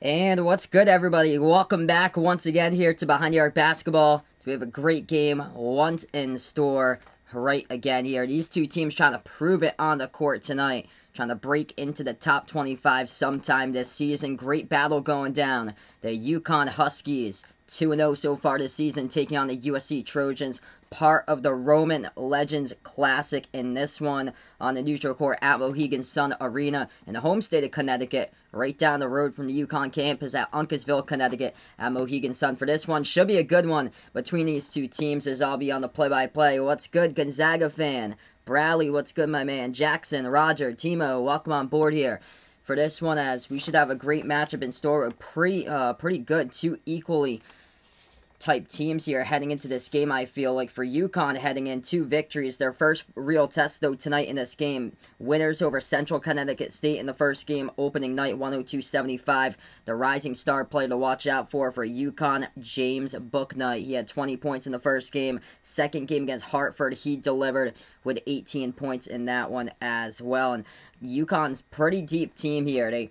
And what's good, everybody? Welcome back once again here to Behind the Arc Basketball. We have a great game once in store right again here. These two teams trying to prove it on the court tonight. Trying to break into the top 25 sometime this season. Great battle going down. The UConn Huskies, 2-0 so far this season, taking on the USC Trojans. Part of the Roman Legends Classic in this one on the neutral court at Mohegan Sun Arena in the home state of Connecticut, right down the road from the UConn campus at Uncasville, Connecticut at Mohegan Sun. For this one, should be a good one between these two teams as I'll be on the play-by-play. What's good, Gonzaga fan? Bradley, what's good, my man? Jackson, Roger, Timo, welcome on board here for this one, as we should have a great matchup in store. Pretty good, two equally type teams here heading into this game. I feel like for UConn heading in, 2 victories, their first real test though tonight in this game. Winners over Central Connecticut State in the first game, opening night 102-75. The rising star player to watch out for UConn, James Bouknight. He had 20 points in the first game. Second game against Hartford, he delivered with 18 points in that one as well. And UConn's pretty deep team here. They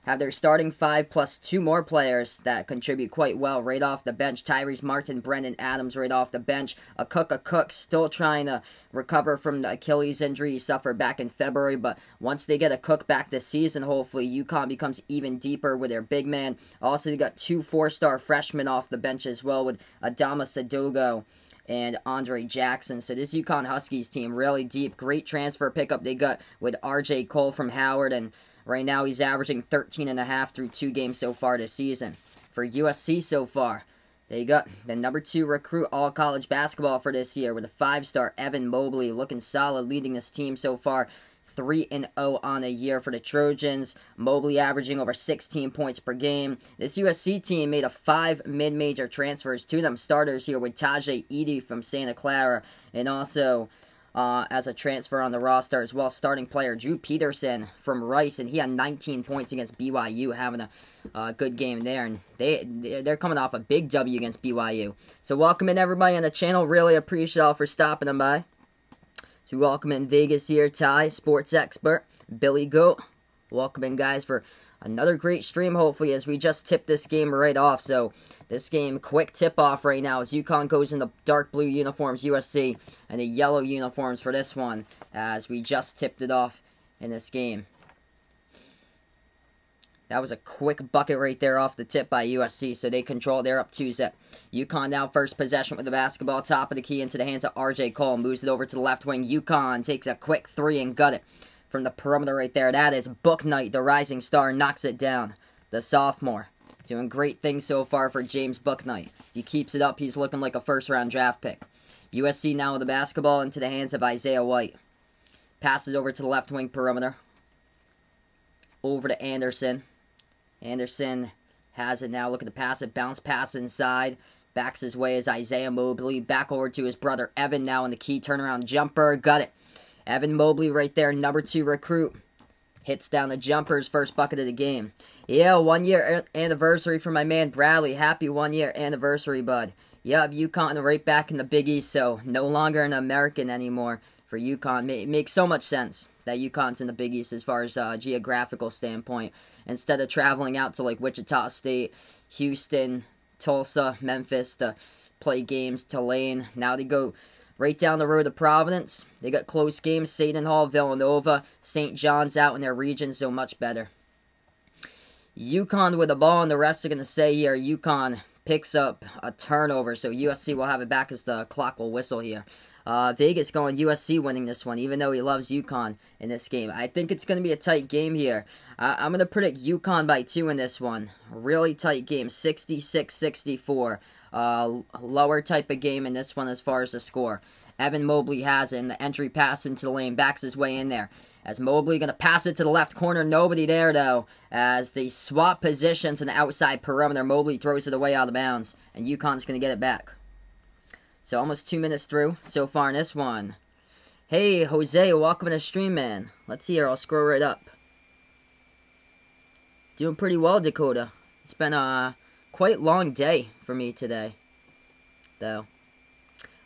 have their starting 5 plus 2 more players that contribute quite well right off the bench. Tyrese Martin, Brendan Adams right off the bench. A Cook still trying to recover from the Achilles injury he suffered back in February, but once they get a Cook back this season, hopefully UConn becomes even deeper with their big man. Also, they got 2 4-star freshmen off the bench as well with Adama Sadogo and Andre Jackson. So this UConn Huskies team really deep. Great transfer pickup they got with RJ Cole from Howard, and right now he's averaging 13.5 through 2 games so far this season. For USC so far, they got the number 2 recruit all college basketball for this year with a 5-star Evan Mobley looking solid, leading this team so far. 3-0 on a year for the Trojans. Mobley averaging over 16 points per game. This USC team made 5 mid-major transfers, 2 of them starters here with Tajay Edey from Santa Clara, and also as a transfer on the roster as well, starting player Drew Peterson from Rice, and he had 19 points against BYU, having a good game there, and they're coming off a big W against BYU. So welcome in everybody on the channel. Really appreciate y'all for stopping them by. So welcome in Vegas here, Ty, sports expert, Billy Goat. Welcome in, guys, for another great stream, hopefully, as we just tipped this game right off. So this game, quick tip-off right now as UConn goes in the dark blue uniforms, USC, and the yellow uniforms for this one, as we just tipped it off in this game. That was a quick bucket right there off the tip by USC, so they control. They're up 2-zip. UConn now first possession with the basketball, top of the key into the hands of RJ Cole. Moves it over to the left wing. UConn takes a quick 3 and gut it from the perimeter right there. That is Bouknight, the rising star, knocks it down. The sophomore doing great things so far for James Bouknight. If he keeps it up, he's looking like a first-round draft pick. USC now with the basketball into the hands of Isaiah White. Passes over to the left wing perimeter. Over to Anderson. Anderson has it now, looking to pass it, bounce pass inside, backs his way as Isaiah Mobley, back over to his brother Evan now in the key turnaround jumper, got it. Evan Mobley right there, number 2 recruit, hits down the jumper's first bucket of the game. Yeah, 1-year anniversary for my man Bradley, happy 1-year anniversary, bud. Yup, UConn right back in the Big East, so no longer an American anymore for UConn. It makes so much sense that UConn's in the Big East as far as geographical standpoint. Instead of traveling out to like Wichita State, Houston, Tulsa, Memphis to play games, Tulane, now they go right down the road to Providence. They got close games, Seton Hall, Villanova, St. John's out in their region, so much better. UConn with the ball, and the refs are going to say here, UConn picks up a turnover, so USC will have it back as the clock will whistle here. Vegas going USC winning this one, even though he loves UConn in this game. I think it's going to be a tight game here. I'm going to predict UConn by 2 in this one. Really tight game, 66-64. Lower type of game in this one as far as the score. Evan Mobley has it, and the entry pass into the lane, backs his way in there. As Mobley going to pass it to the left corner, nobody there though. As they swap positions in the outside perimeter, Mobley throws it away out of bounds, and UConn's going to get it back. So almost 2 minutes through so far in this one. Hey, Jose, welcome to the stream, man. Let's see here. I'll scroll right up. Doing pretty well, Dakota. It's been a quite long day for me today, though.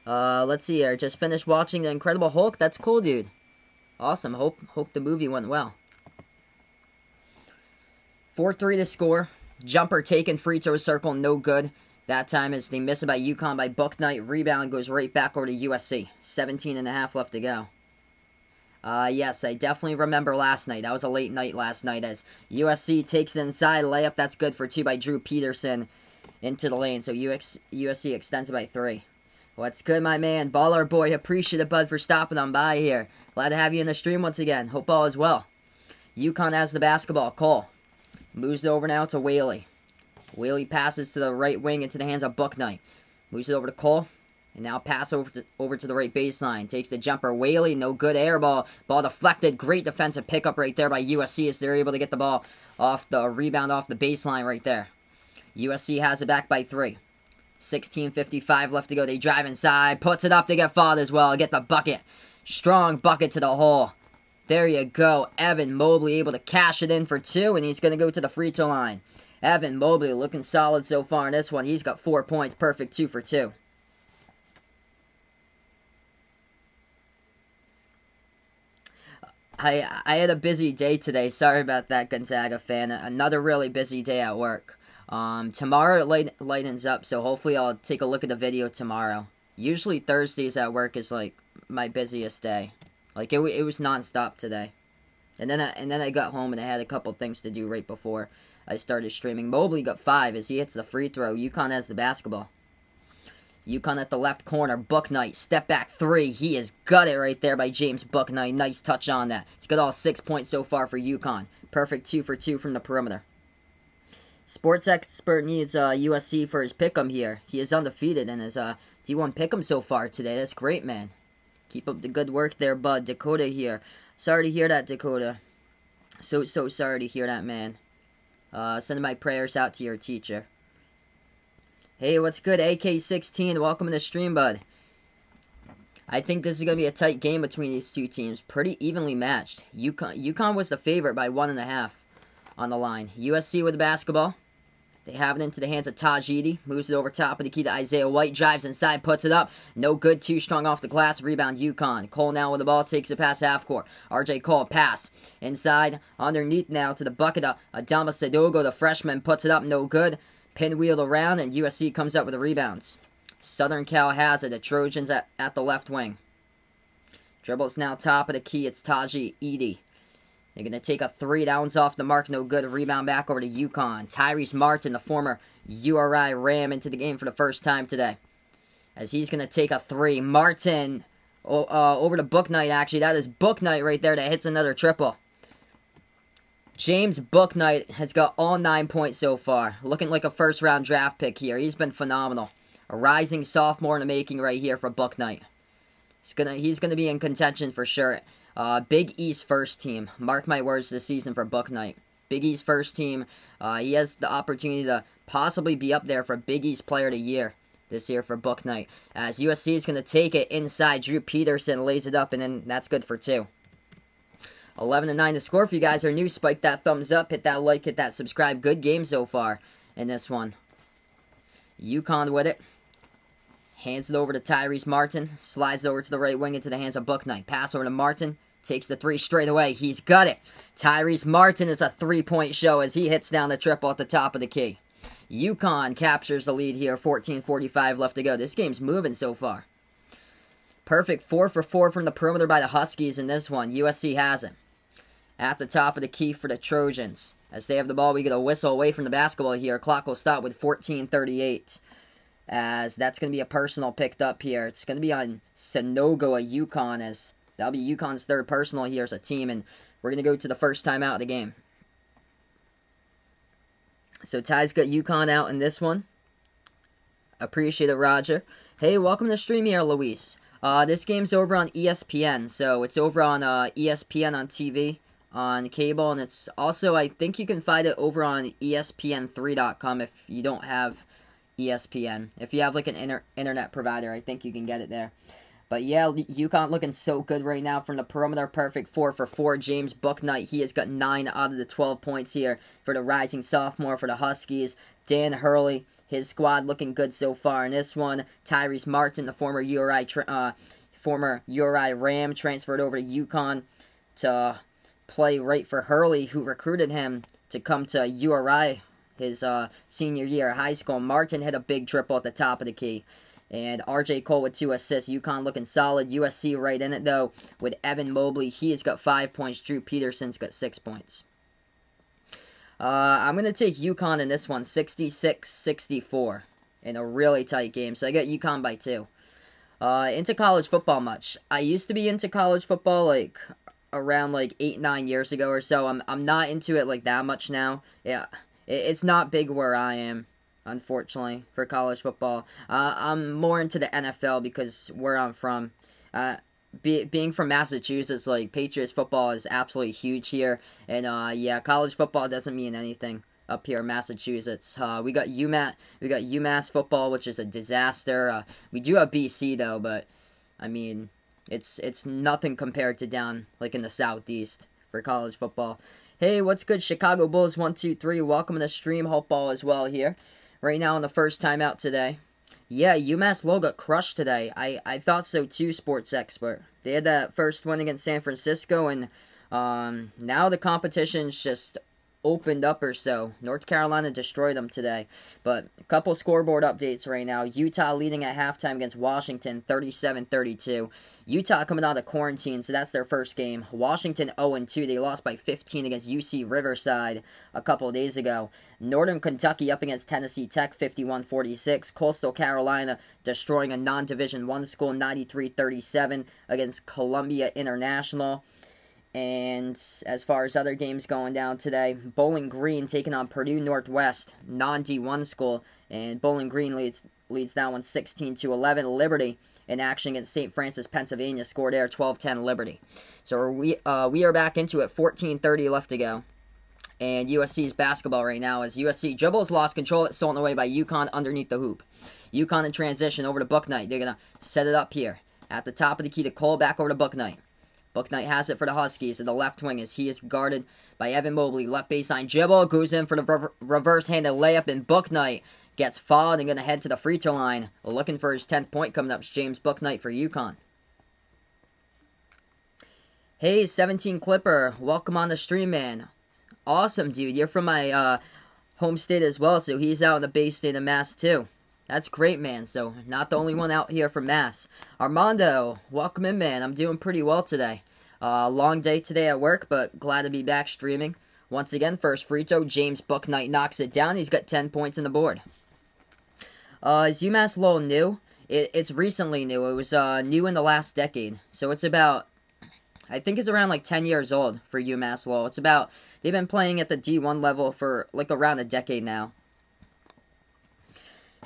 Let's see here. Just finished watching The Incredible Hulk. That's cool, dude. Awesome. Hope the movie went well. 4-3 to score. Jumper taken, free throw circle, no good. That time as they miss it by UConn by Bouknight. Rebound goes right back over to USC. 17.5 left to go. Yes, I definitely remember last night. That was a late night last night as USC takes it inside. Layup, that's good for 2 by Drew Peterson into the lane. So USC extends it by 3. What's good, my man? Baller boy, appreciate it, bud, for stopping on by here. Glad to have you in the stream once again. Hope all is well. UConn has the basketball. Cole moves it over now to Whaley. Whaley passes to the right wing into the hands of Bouknight. Moves it over to Cole. And now pass over to the right baseline. Takes the jumper. Whaley, no good air ball. Ball deflected. Great defensive pickup right there by USC as they're able to get the ball off the rebound off the baseline right there. USC has it back by 3. 16:55 left to go. They drive inside. Puts it up. They get fouled as well. Get the bucket. Strong bucket to the hole. There you go. Evan Mobley able to cash it in for 2. And he's going to go to the free throw line. Evan Mobley looking solid so far in this one. He's got 4 points. Perfect 2 for 2. I had a busy day today. Sorry about that, Gonzaga fan. Another really busy day at work. Tomorrow it lightens up, so hopefully I'll take a look at the video tomorrow. Usually Thursdays at work is like my busiest day. Like it was nonstop today. And then I got home and I had a couple things to do right before I started streaming. Mobley got 5 as he hits the free throw. UConn has the basketball. UConn at the left corner. Bouknight, step back 3. He is gutted right there by James Bouknight. Nice touch on that. He's got all 6 points so far for UConn. Perfect 2 for 2 from the perimeter. Sports expert needs USC for his pick'em here. He is undefeated in his D1 pick'em so far today. That's great, man. Keep up the good work there, bud. Dakota here. Sorry to hear that, Dakota. So sorry to hear that, man. Sending my prayers out to your teacher. Hey, what's good? AK16, welcome to the stream, bud. I think this is going to be a tight game between these two teams. Pretty evenly matched. UConn was the favorite by 1.5 on the line. USC with the basketball. They have it into the hands of Tajidi. Moves it over top of the key to Isaiah White. Drives inside, puts it up. No good, too strong off the glass. Rebound UConn. Cole now with the ball, takes it past half court. RJ Cole, pass. Inside, underneath now to the bucket of Adama Sadogo. The freshman puts it up, no good. Pinwheeled around, and USC comes up with the rebounds. Southern Cal has it. The Trojans at the left wing. Dribbles now top of the key. It's Taji Edie. They're going to take a 3. Downs off the mark. No good. Rebound back over to UConn. Tyrese Martin, the former URI Ram, into the game for the first time today. As he's going to take a 3. Martin over to Bouknight, actually. That is Bouknight right there that hits another triple. James Bouknight has got all 9 points so far. Looking like a first-round draft pick here. He's been phenomenal. A rising sophomore in the making right here for Bouknight. He's gonna be in contention for sure. Big East first team. Mark my words this season for Bouknight. Big East first team. He has the opportunity to possibly be up there for Big East Player of the Year this year for Bouknight. As USC is going to take it inside. Drew Peterson lays it up, and then that's good for 2. 11-9 to score. If you guys are new, spike that thumbs up, hit that like, hit that subscribe. Good game so far in this one. UConn with it. Hands it over to Tyrese Martin. Slides it over to the right wing into the hands of Bouknight. Pass over to Martin. Takes the 3 straight away. He's got it. Tyrese Martin is a 3-point show as he hits down the triple at the top of the key. UConn captures the lead here. 14:45 left to go. This game's moving so far. Perfect 4 for 4 from the perimeter by the Huskies in this one. USC has it. At the top of the key for the Trojans. As they have the ball, we get a whistle away from the basketball here. Clock will stop with 14:38. As that's going to be a personal picked up here. It's going to be on Sanogo at UConn, as that'll be UConn's 3rd personal here as a team. And we're going to go to the first timeout of the game. So Ty's got UConn out in this one. Appreciate it, Roger. Hey, welcome to the stream here, Luis. This game's over on ESPN. So it's over on ESPN on TV. On cable, and it's also, I think you can find it over on ESPN3.com if you don't have ESPN. If you have like an internet provider, I think you can get it there. But yeah, UConn looking so good right now from the perimeter. Perfect 4 for 4. James Bouknight, he has got 9 out of the 12 points here for the rising sophomore for the Huskies. Dan Hurley, his squad looking good so far in this one. Tyrese Martin, the former URI Ram, transferred over to UConn to play right for Hurley, who recruited him to come to URI. his senior year of high school. Martin hit a big triple at the top of the key. And R.J. Cole with 2 assists. UConn looking solid. USC right in it, though, with Evan Mobley. He has got 5 points. Drew Peterson's got 6 points. I'm going to take UConn in this one, 66-64, in a really tight game. So I got UConn by 2. Into college football much. I used to be into college football, like, around, like, 8-9 years ago or so. I'm not into it, like, that much now. Yeah, it's not big where I am, unfortunately, for college football. I'm more into the NFL because where I'm from. Being from Massachusetts, like, Patriots football is absolutely huge here. And, yeah, college football doesn't mean anything up here in Massachusetts. We got UMass football, which is a disaster. We do have BC, though, but, I mean, it's nothing compared to down, like, in the Southeast for college football. Hey, what's good, Chicago Bulls 123? Welcome to the stream. Hope all is well here. Right now on the first timeout today. Yeah, UMass Lowell got crushed today. I thought so too, Sports Expert. They had that first win against San Francisco, and now the competition's just opened up or so. North Carolina destroyed them today. But a couple scoreboard updates right now. Utah leading at halftime against Washington, 37-32. Utah coming out of quarantine, so that's their first game. Washington 0-2. They lost by 15 against UC Riverside a couple of days ago. Northern Kentucky up against Tennessee Tech, 51-46. Coastal Carolina destroying a non-Division I school, 93-37 against Columbia International. And as far as other games going down today, Bowling Green taking on Purdue Northwest, non-D1 school, and Bowling Green leads that one 16-11. Liberty in action against St. Francis, Pennsylvania, scored there 12-10 Liberty. So we are back into it, 14:30 left to go. And USC's basketball right now as USC dribbles, lost control, it's stolen away by UConn underneath the hoop. UConn in transition over to Bouknight. They're going to set it up here. At the top of the key to Cole, back over to Bouknight. Bouknight has it for the Huskies at the left wing as he is guarded by Evan Mobley. Left baseline dribble, goes in for the reverse-handed layup, and Bouknight gets fouled and going to head to the free throw line. Looking for his 10th point coming up. It's James Bouknight for UConn. Hey, 17 Clipper. Welcome on the stream, man. Awesome, dude. You're from my home state as well, so he's out in the Bay State of Mass, too. That's great, man. So, not the only one out here from Mass. Armando, welcome in, man. I'm doing pretty well today. Long day today at work, but glad to be back streaming. Once again, first free throw, James Bouknight knocks it down. He's got 10 points on the board. Is UMass Lowell new? It's recently new. It was new in the last decade. So it's about, I think it's around like 10 years old for UMass Lowell. It's about, they've been playing at the D1 level for like around a decade now.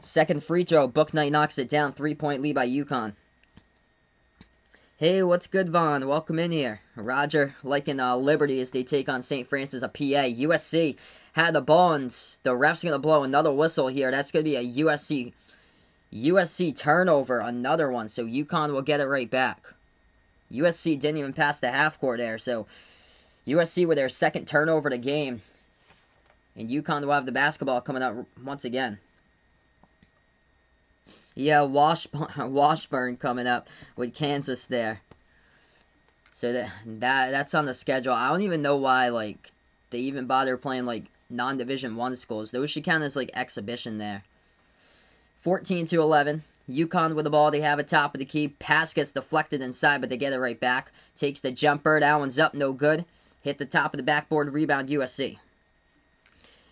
Second free throw, Bouknight knocks it down. 3-point lead by UConn. Hey, what's good, Vaughn? Welcome in here. Roger liking Liberty as they take on St. Francis of PA. USC had the ball, and the ref's going to blow another whistle here. That's going to be a USC turnover, another one. So UConn will get it right back. USC didn't even pass the half court there. So USC with their second turnover of the game. And UConn will have the basketball coming up once again. Yeah, Washburn coming up with Kansas there. So that's on the schedule. I don't even know why like they even bother playing like non-Division I schools. Those should count as like exhibition there. 14-11. UConn with the ball. They have it top of the key. Pass gets deflected inside, but they get it right back. Takes the jumper. That one's up. No good. Hit the top of the backboard. Rebound USC.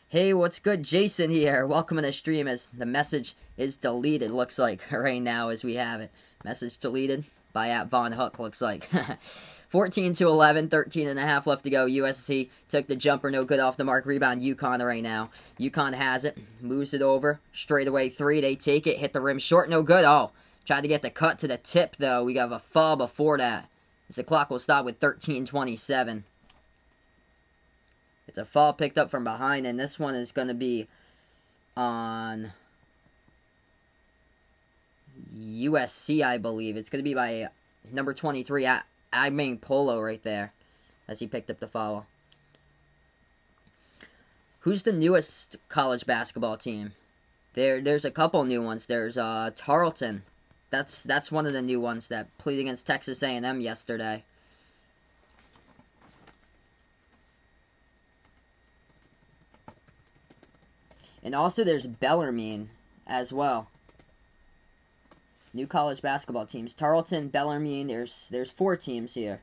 Hey, what's good? Jason here. Welcome to the stream as the message is deleted, looks like, right now as we have it. Message deleted by @VonHook, looks like. 14-11, 13.5 left to go. USC took the jumper, no good off the mark. Rebound UConn right now. UConn has it, moves it over. Straight away three, they take it, hit the rim short, no good. Oh, tried to get the cut to the tip, though. We got a foul before that. As the clock will stop with 13:27. It's a foul picked up from behind, and this one is going to be on USC, I believe. It's going to be by number 23, Agming Polo right there, as he picked up the foul. Who's the newest college basketball team? There's a couple new ones. There's Tarleton. That's one of the new ones that played against Texas A&M yesterday. And also there's Bellarmine as well. New college basketball teams. Tarleton, Bellarmine, there's 4 teams here.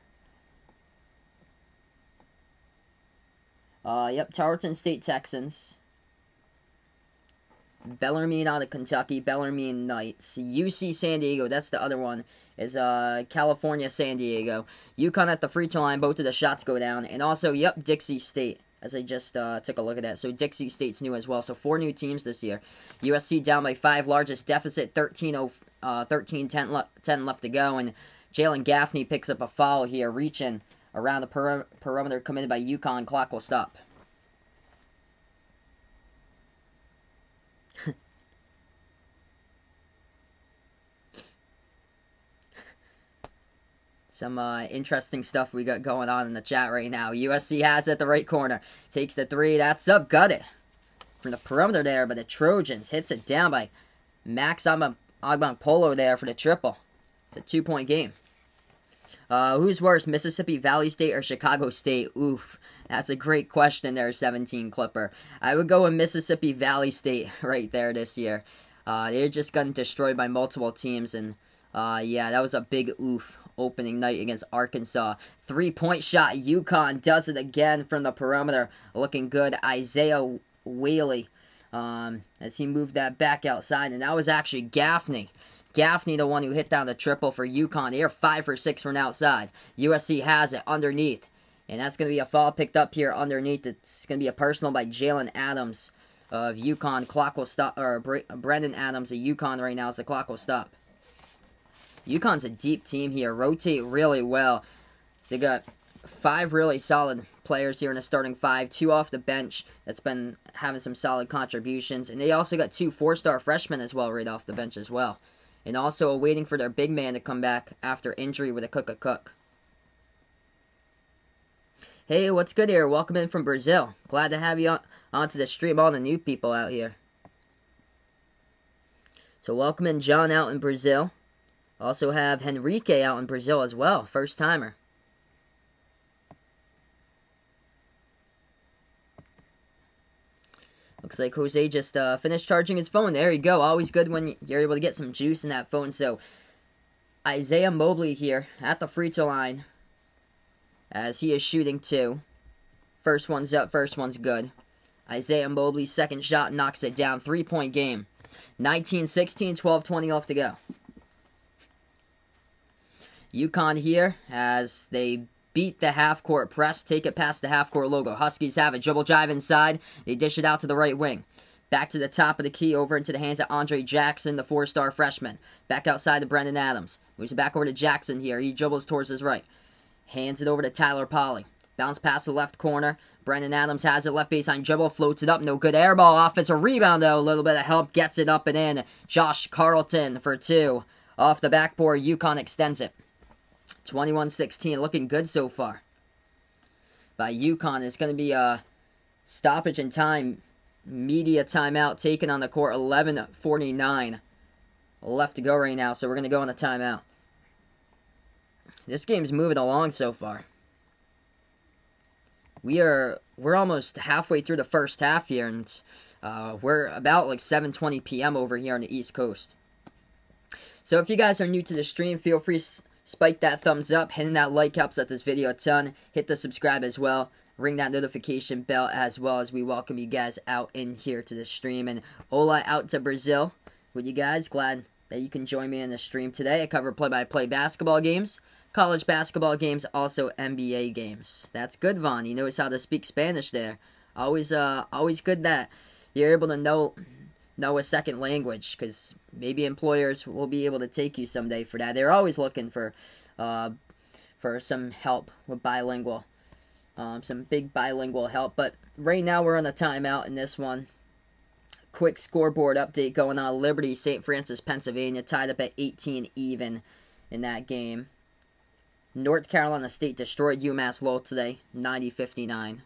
Yep, Tarleton State Texans. Bellarmine out of Kentucky, Bellarmine Knights. UC San Diego, that's the other one, is California San Diego. UConn at the free throw line, both of the shots go down. And also, yep, Dixie State, as I just took a look at that. So Dixie State's new as well. So 4 new teams this year. USC down by 5, largest deficit, 13-10 left to go. And Jalen Gaffney picks up a foul here, reaching around the perimeter committed by UConn. Clock will stop. Some interesting stuff we got going on in the chat right now. USC has it at the right corner. Takes the 3. That's up. Got it. From the perimeter there, but the Trojans hits it down by Max Agbankpolo there for the triple. It's a 2-point game. Who's worse, Mississippi Valley State or Chicago State? Oof. That's a great question there, 17 Clipper. I would go with Mississippi Valley State right there this year. They're just gotten destroyed by multiple teams, and yeah, that was a big oof. Opening night against Arkansas. 3-point shot. UConn does it again from the perimeter. Looking good. Isaiah Whaley as he moved that back outside. And that was actually Gaffney. Gaffney, the one who hit down the triple for UConn. They are 5 for 6 from outside. USC has it underneath. And that's going to be a foul picked up here underneath. It's going to be a personal by Jalen Adams of UConn. Clock will stop. Or Brendan Adams of UConn right now as the clock will stop. UConn's a deep team here. Rotate really well. They got 5 really solid players here in the starting 5. 2 off the bench that's been having some solid contributions. And they also got 2 4-star freshmen as well right off the bench as well. And also waiting for their big man to come back after injury with a cook. Hey, what's good here? Welcome in from Brazil. Glad to have you onto the stream. All the new people out here. So welcome in John out in Brazil. Also have Henrique out in Brazil as well. First timer. Looks like Jose just finished charging his phone. There you go. Always good when you're able to get some juice in that phone. So Isaiah Mobley here at the free throw line as he is shooting 2. First one's up. First one's good. Isaiah Mobley's second shot knocks it down. 3-point game. 19-16, 12-20 left to go. UConn here as they beat the half-court press, take it past the half-court logo. Huskies have a dribble drive inside. They dish it out to the right wing. Back to the top of the key, over into the hands of Andre Jackson, the 4-star freshman. Back outside to Brendan Adams. Moves it back over to Jackson here. He dribbles towards his right. Hands it over to Tyler Polley. Bounce past the left corner. Brendan Adams has it, left baseline dribble, floats it up. No good air ball. Offensive rebound, though. A little bit of help. Gets it up and in. Josh Carlton for 2. Off the backboard, UConn extends it. 21-16, looking good so far by UConn. It's going to be a stoppage in time, media timeout taken on the court. 11:49 left to go right now, so we're going to go on a timeout. This game's moving along so far. We're almost halfway through the first half here, and we're about like 7:20 p.m. over here on the East Coast. So if you guys are new to the stream, feel free to spike that thumbs up. Hitting that like helps out this video a ton. Hit the subscribe as well. Ring that notification bell as well as we welcome you guys out in here to the stream. And hola out to Brazil with you guys. Glad that you can join me in the stream today. I cover play-by-play basketball games, college basketball games, also NBA games. That's good, Vaughn. He knows how to speak Spanish there. Always good that you're able to know a second language, because maybe employers will be able to take you someday for that. They're always looking for some help with bilingual, some big bilingual help. But right now we're on a timeout in this one. Quick scoreboard update going on. Liberty, St. Francis, Pennsylvania, tied up at 18 even in that game. North Carolina State destroyed UMass Lowell today, 90-59.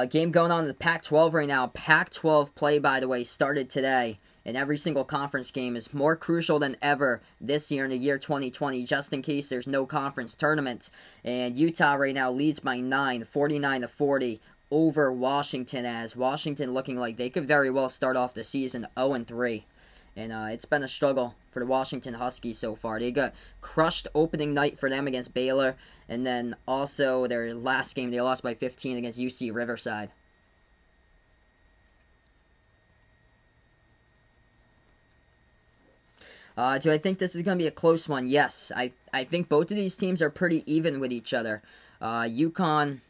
Game going on in the Pac-12 right now. Pac-12 play, by the way, started today And every single conference game is more crucial than ever this year in the year 2020, just in case there's no conference tournament. And Utah right now leads by 9, 49-40 over Washington, as Washington looking like they could very well start off the season 0-3. And it's been a struggle for the Washington Huskies so far. They got crushed opening night for them against Baylor. And then also their last game, they lost by 15 against UC Riverside. Do I think this is going to be a close one? Yes. I think both of these teams are pretty even with each other. UConn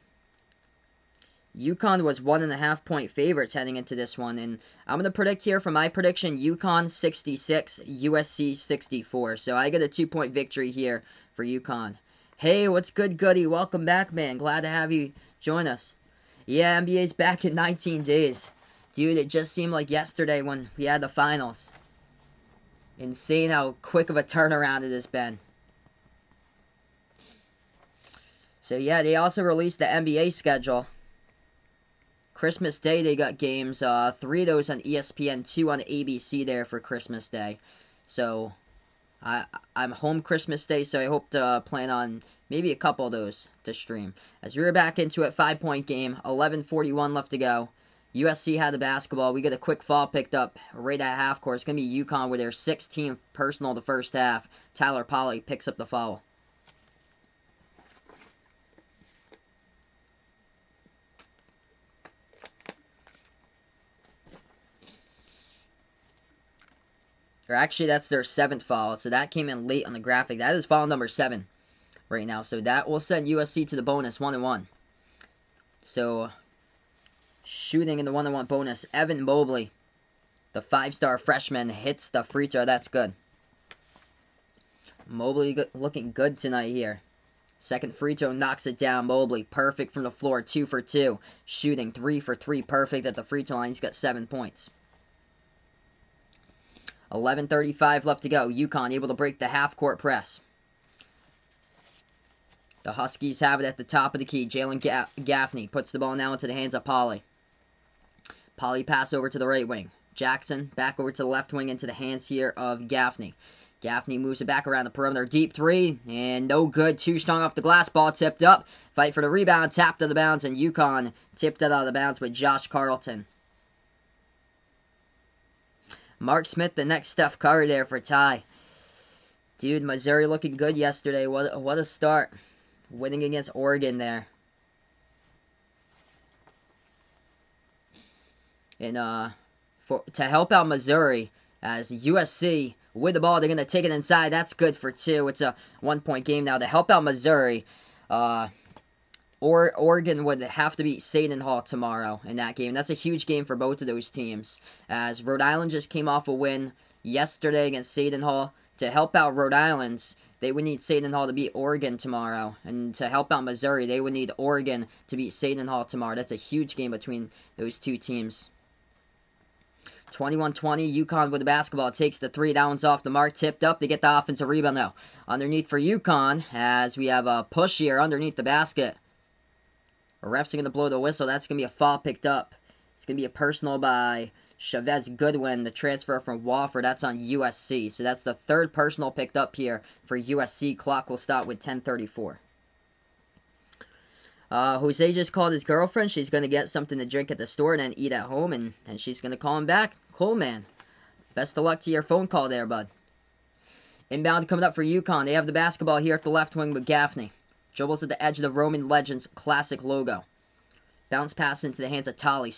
was 1.5 point favorites heading into this one, and I'm going to predict here for my prediction, UConn 66, USC 64. So I get a 2-point victory here for UConn. Hey, what's good, Goody? Welcome back, man. Glad to have you join us. Yeah, NBA's back in 19 days. Dude, it just seemed like yesterday when we had the finals. Insane how quick of a turnaround it has been. So yeah, they also released the NBA schedule. Christmas Day, they got games, 3 of those on ESPN, 2 on ABC there for Christmas Day. So, I'm home Christmas Day, so I hope to plan on maybe a couple of those to stream. As we're back into it, 5-point game, 11:41 left to go. USC had the basketball. We get a quick foul picked up right at half court. It's going to be UConn with their 16th personal the first half. Tyler Polley picks up the foul. Or actually, that's their 7th foul. So that came in late on the graphic. That is foul number 7 right now. So that will send USC to the bonus 1-1. So shooting in the 1-1 bonus, Evan Mobley, the 5-star freshman, hits the free throw. That's good. Mobley looking good tonight here. Second free throw knocks it down. Mobley, perfect from the floor, 2 for 2. Shooting 3 for 3, perfect at the free throw line. He's got 7 points. 11:35 left to go. UConn able to break the half-court press. The Huskies have it at the top of the key. Jalen Gaffney puts the ball now into the hands of Polley. Polley pass over to the right wing. Jackson back over to the left wing into the hands here of Gaffney. Gaffney moves it back around the perimeter. Deep 3, and no good. Too strong off the glass. Ball tipped up. Fight for the rebound. Tapped out of bounds, and UConn tipped it out of bounds with Josh Carlton. Mark Smith, the next Steph Curry there for Ty. Dude, Missouri looking good yesterday. What a start. Winning against Oregon there. And to help out Missouri, as USC with the ball, they're going to take it inside. That's good for 2. It's a 1-point game now. To help out Missouri, Oregon would have to beat Seton Hall tomorrow in that game. That's a huge game for both of those teams, as Rhode Island just came off a win yesterday against Seton Hall. To help out Rhode Island, they would need Seton Hall to beat Oregon tomorrow. And to help out Missouri, they would need Oregon to beat Seton Hall tomorrow. That's a huge game between those two teams. 21-20, UConn with the basketball. Takes the 3. That one's off the mark. Tipped up to get the offensive rebound now. Underneath for UConn, as we have a push here underneath the basket. The refs are going to blow the whistle. That's going to be a foul picked up. It's going to be a personal by Chavez Goodwin, the transfer from Wofford. That's on USC. So that's the 3rd personal picked up here for USC. Clock will stop with 10:34. Jose just called his girlfriend. She's going to get something to drink at the store and then eat at home. And she's going to call him back. Cool, man. Best of luck to your phone call there, bud. Inbound coming up for UConn. They have the basketball here at the left wing with Gaffney. Dribbles at the edge of the Roman Legends classic logo. Bounce pass into the hands of Polley.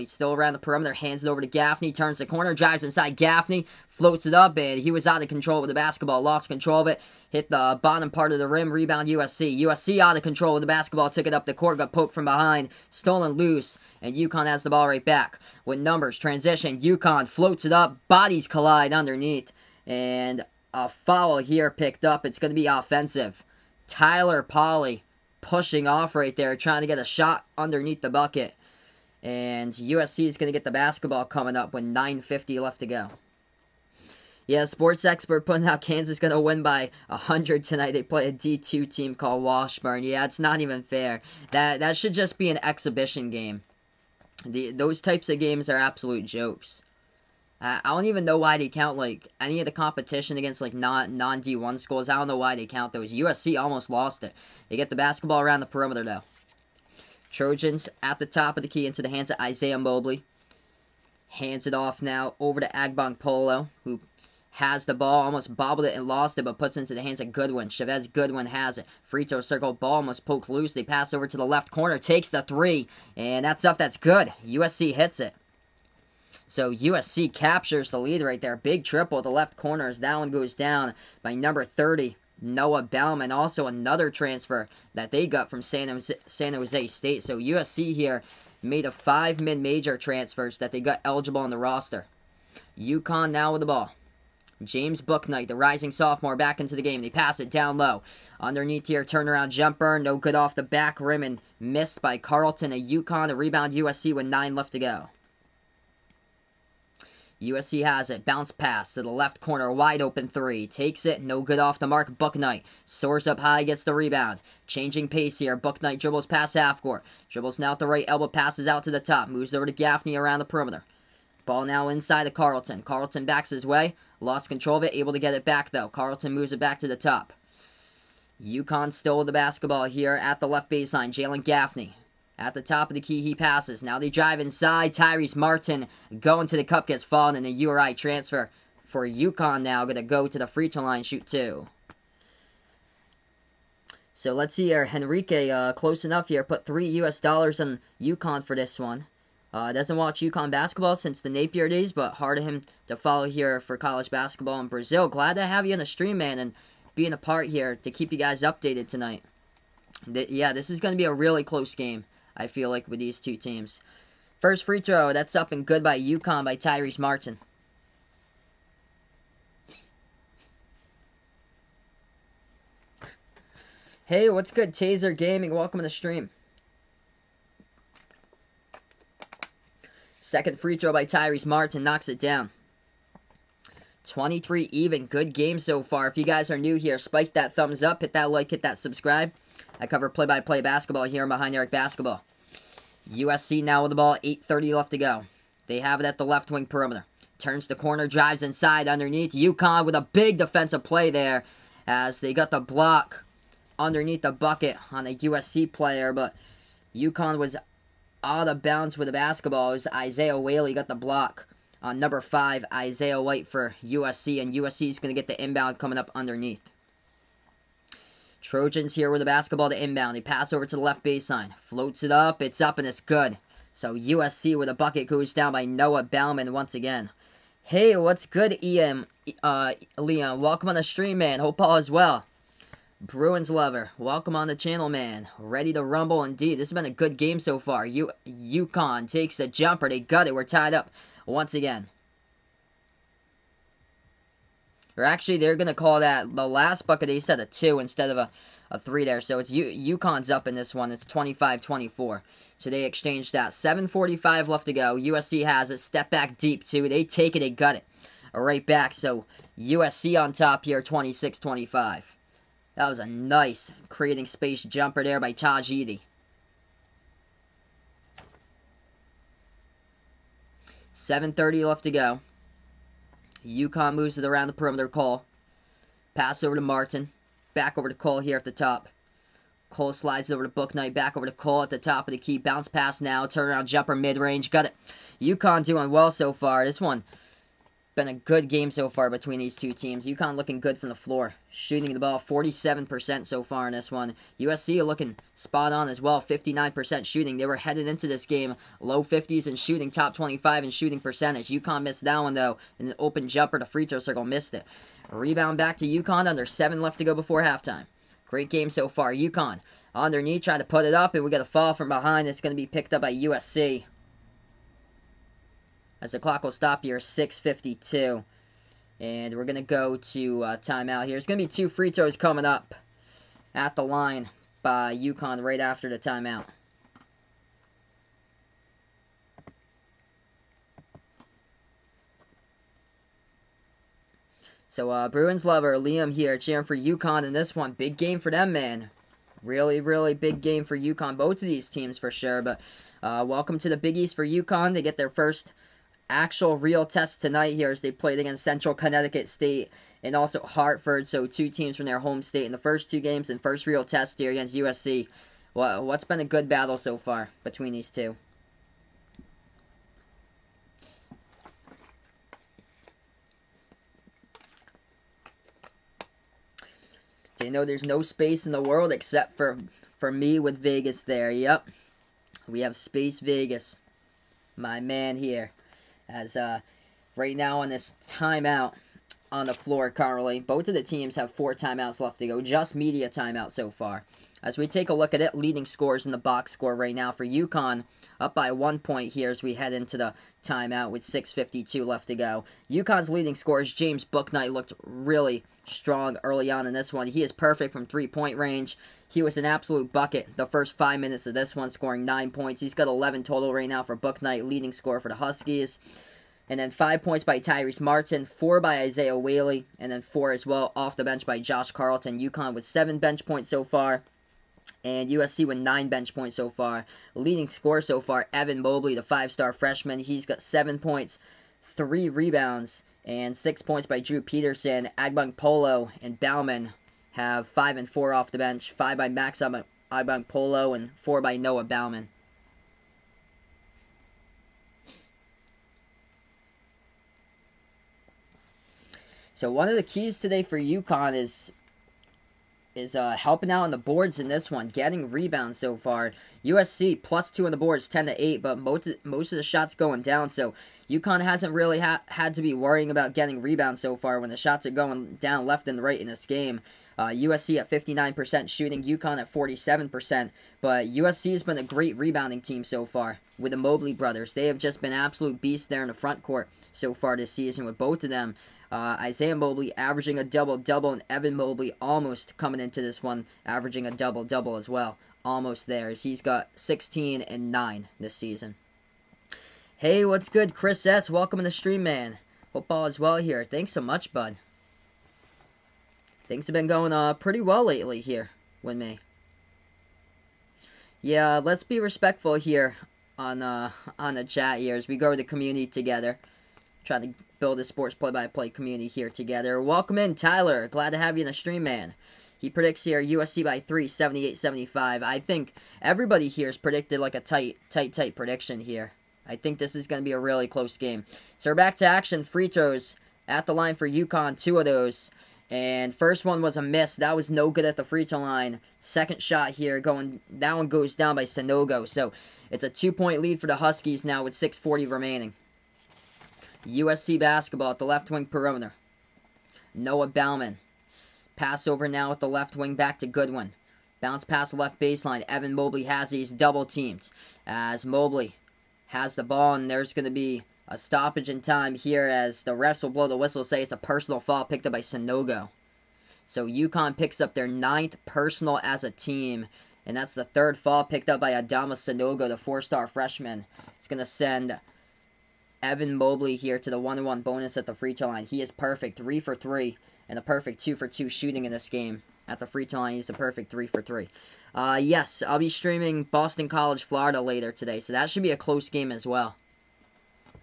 Still around the perimeter. Hands it over to Gaffney. Turns the corner. Drives inside Gaffney. Floats it up. And he was out of control with the basketball. Lost control of it. Hit the bottom part of the rim. Rebound USC. USC out of control with the basketball. Took it up the court. Got poked from behind. Stolen loose. And UConn has the ball right back. With numbers. Transition. UConn floats it up. Bodies collide underneath. And a foul here picked up. It's going to be offensive. Tyler Polley pushing off right there, trying to get a shot underneath the bucket. And USC is going to get the basketball coming up with 9:50 left to go. Yeah, sports expert putting out Kansas going to win by 100 tonight. They play a D2 team called Washburn. Yeah, it's not even fair. That should just be an exhibition game. Those types of games are absolute jokes. I don't even know why they count, like, any of the competition against, like, non-D1 schools. I don't know why they count those. USC almost lost it. They get the basketball around the perimeter, though. Trojans at the top of the key into the hands of Isaiah Mobley. Hands it off now over to Agbong Polo, who has the ball, almost bobbled it and lost it, but puts it into the hands of Goodwin. Chavez Goodwin has it. Free throw circle, ball almost poked loose. They pass over to the left corner, takes the three, and that's up, that's good. USC hits it. So USC captures the lead right there. Big triple at the left corner as that one goes down by number 30, Noah Bauman. Also another transfer that they got from San Jose State. So USC here made of 5 mid-major transfers that they got eligible on the roster. UConn now with the ball. James Bouknight, the rising sophomore, back into the game. They pass it down low. Underneath here, turnaround jumper. No good off the back rim and missed by Carleton. A UConn, a rebound USC with 9 left to go. USC has it. Bounce pass to the left corner. Wide open three. Takes it. No good off the mark. Bouknight soars up high. Gets the rebound. Changing pace here. Bouknight dribbles past half court. Dribbles now at the right elbow. Passes out to the top. Moves over to Gaffney around the perimeter. Ball now inside to Carleton. Carleton backs his way. Lost control of it. Able to get it back though. Carleton moves it back to the top. UConn still with the basketball here at the left baseline. Jalen Gaffney. At the top of the key, he passes. Now they drive inside. Tyrese Martin going to the cup, gets fouled, and a URI transfer for UConn now. Going to go to the free throw line, shoot 2. So let's see here. Henrique, close enough here. Put $3 US on UConn for this one. Doesn't watch UConn basketball since the Napier days, but hard of him to follow here for college basketball in Brazil. Glad to have you on the stream, man, and being a part here to keep you guys updated tonight. Yeah, this is going to be a really close game, I feel like, with these two teams. First free throw, that's up and good by UConn by Tyrese Martin. Hey, what's good, Taser Gaming? Welcome to the stream. Second free throw by Tyrese Martin, knocks it down. 23 even. Good game so far. If you guys are new here, spike that thumbs up, hit that like, hit that subscribe. I cover play-by-play basketball here on Behind the Arc Basketball. USC now with the ball, 8:30 left to go. They have it at the left wing perimeter. Turns the corner, drives inside underneath. UConn with a big defensive play there as they got the block underneath the bucket on a USC player, but UConn was out of bounds with the basketball. It was Isaiah Whaley got the block on number 5, Isaiah White for USC, and USC is going to get the inbound coming up underneath. Trojans here with the basketball to inbound. They pass over to the left baseline. Floats it up. It's up and it's good. So USC with a bucket goes down by Noah Bauman once again. Hey, what's good, Liam? Welcome on the stream, man. Hope all is well. Bruins lover, welcome on the channel, man. Ready to rumble indeed. This has been a good game so far. UConn takes the jumper. They got it. We're tied up once again. Or actually, they're going to call that the last bucket. They said a 2 instead of a 3 there. So it's UConn's up in this one. It's 25-24. So they exchanged that. 7:45 left to go. USC has it. Step back deep, too. They take it. They got it. Right back. So USC on top here, 26-25. That was a nice creating space jumper there by Taj Edie. 7:30 left to go. UConn moves it around the perimeter. Cole. Pass over to Martin. Back over to Cole here at the top. Cole slides over to Bouknight. Back over to Cole at the top of the key. Bounce pass now. Turnaround jumper mid-range. Got it. UConn doing well so far. This one been a good game so far between these two teams. UConn looking good from the floor. Shooting the ball 47% so far in this one. USC looking spot on as well. 59% shooting. They were headed into this game low 50s in shooting. Top 25 in shooting percentage. UConn missed that one though. An open jumper to free throw circle. Missed it. Rebound back to UConn. Under 7 left to go before halftime. Great game so far. UConn underneath. Trying to put it up. And we got a fall from behind. It's going to be picked up by USC. As the clock will stop here, 6:52. And we're going to go to timeout here. There's going to be 2 free throws coming up at the line by UConn right after the timeout. So, Bruins lover, Liam here, cheering for UConn in this one. Big game for them, man. Really, really big game for UConn. Both of these teams for sure. But welcome to the Big East for UConn. They get their first actual real test tonight here as they played against Central Connecticut State and also Hartford. So 2 teams from their home state in the first 2 games and first real test here against USC. What's been a good battle so far between these two? So you know there's no space in the world except for me with Vegas there. Yep. We have Space Vegas. My man here. As right now on this timeout on the floor currently, both of the teams have 4 timeouts left to go. Just media timeout so far. As we take a look at it, leading scores in the box score right now for UConn, up by 1 point here as we head into the timeout with 6:52 left to go. UConn's leading scorers, James Bouknight, looked really strong early on in this one. He is perfect from 3-point range. He was an absolute bucket the first 5 minutes of this one, scoring 9 points. He's got 11 total right now for Bouknight, leading scorer for the Huskies. And then 5 points by Tyrese Martin, 4 by Isaiah Whaley, and then 4 as well off the bench by Josh Carlton. UConn with 7 bench points so far. And USC with 9 bench points so far. Leading scorer so far, Evan Mobley, the 5-star freshman. He's got 7 points, 3 rebounds, and 6 points by Drew Peterson. Agbang Polo and Bauman have 5 and 4 off the bench. 5 by Max Agbang Polo and 4 by Noah Bauman. So one of the keys today for UConn is helping out on the boards in this one, getting rebounds so far. USC +2 on the boards, 10-8, but most of the shots going down. So UConn hasn't really had to be worrying about getting rebounds so far when the shots are going down left and right in this game. USC at 59% shooting, UConn at 47%. But USC has been a great rebounding team so far with the Mobley brothers. They have just been absolute beasts there in the front court so far this season with both of them. Isaiah Mobley averaging a double-double, and Evan Mobley almost coming into this one averaging a double-double as well. Almost there, as he's got 16 and 9 this season. Hey, what's good, Chris S? Welcome to the stream, man. Hope all is well here. Thanks so much, bud. Things have been going pretty well lately here with me. Yeah, let's be respectful here on the chat here as we go to the community together. Trying to build a sports play-by-play community here together. Welcome in, Tyler. Glad to have you in the stream, man. He predicts here USC by 3, 78-75. I think everybody here has predicted like a tight prediction here. I think this is going to be a really close game. So we're back to action. Free throws at the line for UConn. 2 of those. And first one was a miss. That was no good at the free throw line. Second shot here that one goes down by Sanogo. So it's a 2-point lead for the Huskies now with 6:40 remaining. USC basketball at the left wing perimeter. Noah Bauman. Pass over now at the left wing back to Goodwin. Bounce pass left baseline. Evan Mobley has these double teamed. As Mobley has the ball, and there's going to be a stoppage in time here as the refs will blow the whistle, say it's a personal foul picked up by Sanogo. So UConn picks up their 9th personal as a team, and that's the 3rd foul picked up by Adama Sanogo, the 4-star freshman. It's going to send Evan Mobley here to the 1-1 bonus at the free throw line. He is perfect, 3 for 3, and a perfect 2 for 2 shooting in this game. At the free throw line, he's a perfect 3 for 3. Yes, I'll be streaming Boston College, Florida later today, so that should be a close game as well.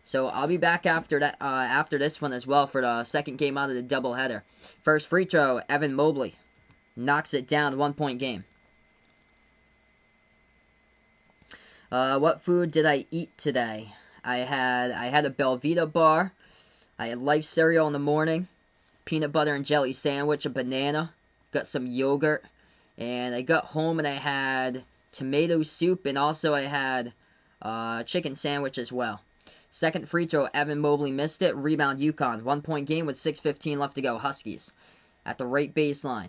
So I'll be back after that, after this one as well for the second game out of the doubleheader. First free throw, Evan Mobley knocks it down, 1-point game. What food did I eat today? I had a Belvita bar. I had Life cereal in the morning, peanut butter and jelly sandwich, a banana, got some yogurt, and I got home and I had tomato soup, and also I had chicken sandwich as well. Second free throw, Evan Mobley missed it. Rebound UConn. 1-point game with 6:15 left to go. Huskies at the right baseline.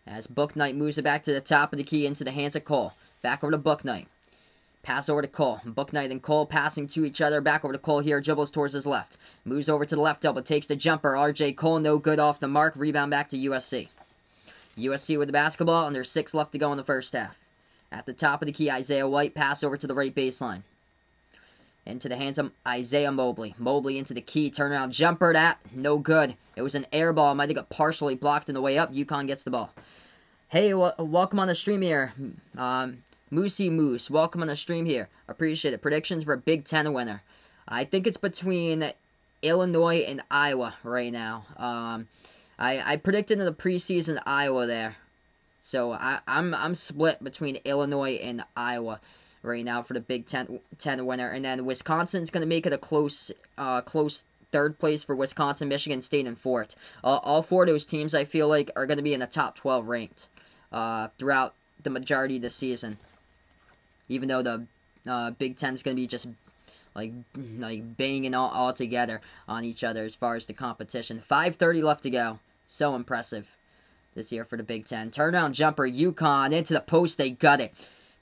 As Bouknight moves it back to the top of the key into the hands of Cole. Back over to Bouknight. Pass over to Cole. Bouknight and Cole passing to each other. Back over to Cole here. Dribbles towards his left. Moves over to the left double. Takes the jumper. RJ Cole no good off the mark. Rebound back to USC. USC with the basketball, and there's 6 left to go in the first half. At the top of the key, Isaiah White. Pass over to the right baseline. Into the hands of Isaiah Mobley. Mobley into the key. Turnaround jumper. That no good. It was an air ball. Might have got partially blocked on the way up. UConn gets the ball. Hey, welcome on the stream here. Moosey Moose, welcome on the stream here. Appreciate it. Predictions for a Big Ten winner. I think it's between Illinois and Iowa right now. I predicted in the preseason Iowa there. So I'm split between Illinois and Iowa right now for the Big Ten winner, and then Wisconsin's going to make it a close third place for Wisconsin, Michigan State, and fourth. All four of those teams I feel like are going to be in the top 12 ranked throughout the majority of the season. Even though the Big Ten's going to be just like banging all together on each other as far as the competition. 5:30 left to go. So impressive this year for the Big Ten. Turnaround jumper, UConn into the post. They got it.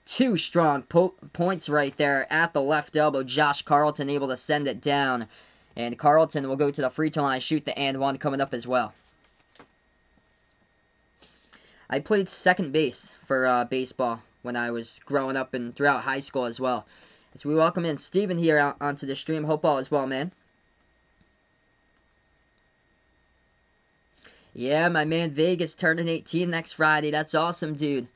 Two strong points right there at the left elbow. Josh Carlton able to send it down. And Carlton will go to the free throw line, shoot the and one coming up as well. I played second base for baseball when I was growing up and throughout high school as well. As we welcome in Steven here onto the stream. Hope all is well, man. Yeah, my man Vegas turning 18 next Friday. That's awesome, dude.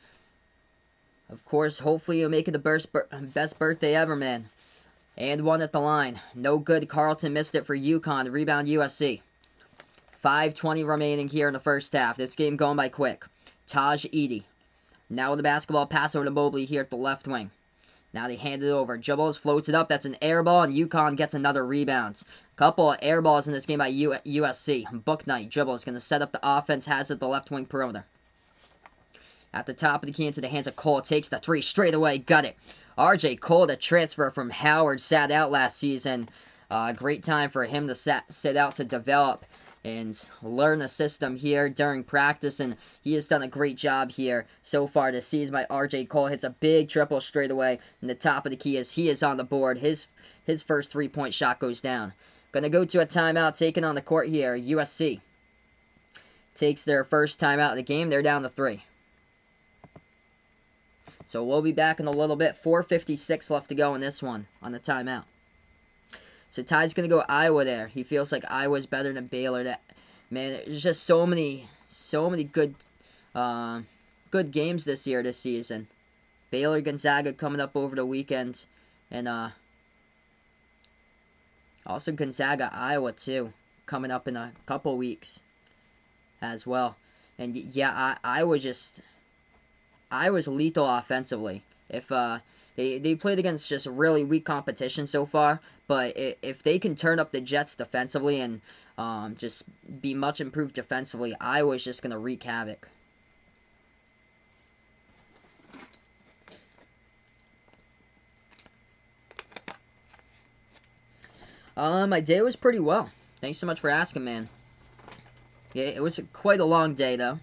Of course, hopefully you'll make it the best birthday ever, man. And one at the line. No good. Carlton missed it for UConn. Rebound USC. 5:20 remaining here in the first half. This game going by quick. Taj Edie. Now with the basketball, pass over to Mobley here at the left wing. Now they hand it over. Jibbles floats it up. That's an air ball, and UConn gets another rebound. Couple of air balls in this game by USC. Booknight. Jibbles going to set up the offense. Has it the left wing perimeter. At the top of the key into the hands of Cole. Takes the three straight away. Got it. RJ Cole, the transfer from Howard, sat out last season. Great time for him to sit out to develop and learn the system here during practice, and he has done a great job here so far this season. By RJ Cole hits a big triple straight away in the top of the key as he is on the board. His first three-point shot goes down. Gonna go to a timeout taken on the court here. USC takes their first timeout of the game. They're down to 3. So we'll be back in a little bit. 4:56 left to go in this one on the timeout. So Ty's going to go Iowa there. He feels like Iowa's better than Baylor. Man, there's just so many good games this season. Baylor, Gonzaga coming up over the weekend. And also Gonzaga, Iowa too, coming up in a couple weeks as well. And yeah, Iowa's lethal offensively. If they played against just really weak competition so far, but if they can turn up the Jets defensively and just be much improved defensively, Iowa's just gonna wreak havoc. My day was pretty well. Thanks so much for asking, man. Yeah, it was quite a long day though.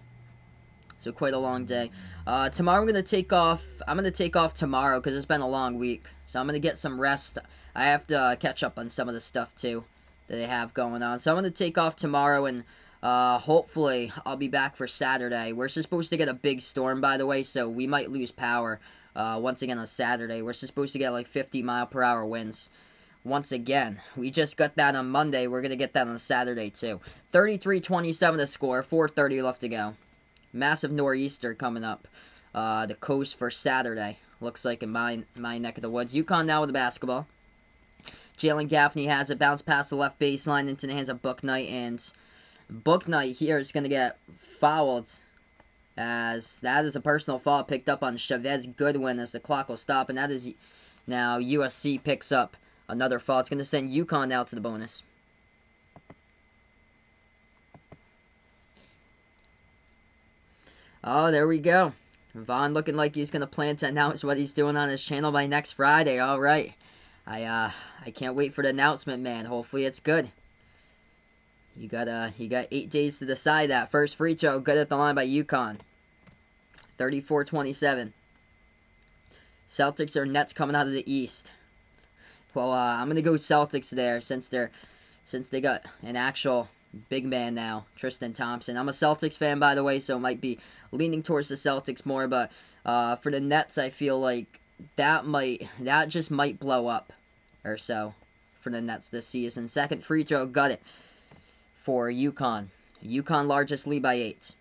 So quite a long day. Tomorrow I'm gonna take off. I'm gonna take off tomorrow because it's been a long week. So I'm gonna get some rest. I have to catch up on some of the stuff too that they have going on. So I'm gonna take off tomorrow, and hopefully I'll be back for Saturday. We're supposed to get a big storm, by the way, so we might lose power once again on Saturday. We're supposed to get like 50-mile-per-hour winds. Once again, we just got that on Monday. We're gonna get that on Saturday too. 33-27 the score. 4:30 left to go. Massive nor'easter coming up the coast for Saturday. Looks like in my neck of the woods. UConn now with the basketball. Jalen Gaffney has it. Bounce past the left baseline into the hands of Booknight. And Booknight here is going to get fouled, as that is a personal foul picked up on Chavez Goodwin as the clock will stop. And that is now USC picks up another foul. It's going to send UConn now to the bonus. Oh, there we go. Vaughn looking like he's going to plan to announce what he's doing on his channel by next Friday. All right. I can't wait for the announcement, man. Hopefully it's good. You got 8 days to decide that. First free throw, good at the line by UConn. 34-27. Celtics or Nets coming out of the East. Well, I'm going to go Celtics there since they got an actual big man now, Tristan Thompson. I'm a Celtics fan, by the way, so might be leaning towards the Celtics more. But for the Nets, I feel like that just might blow up or so for the Nets this season. Second free throw, got it for UConn. UConn largest lead by 8.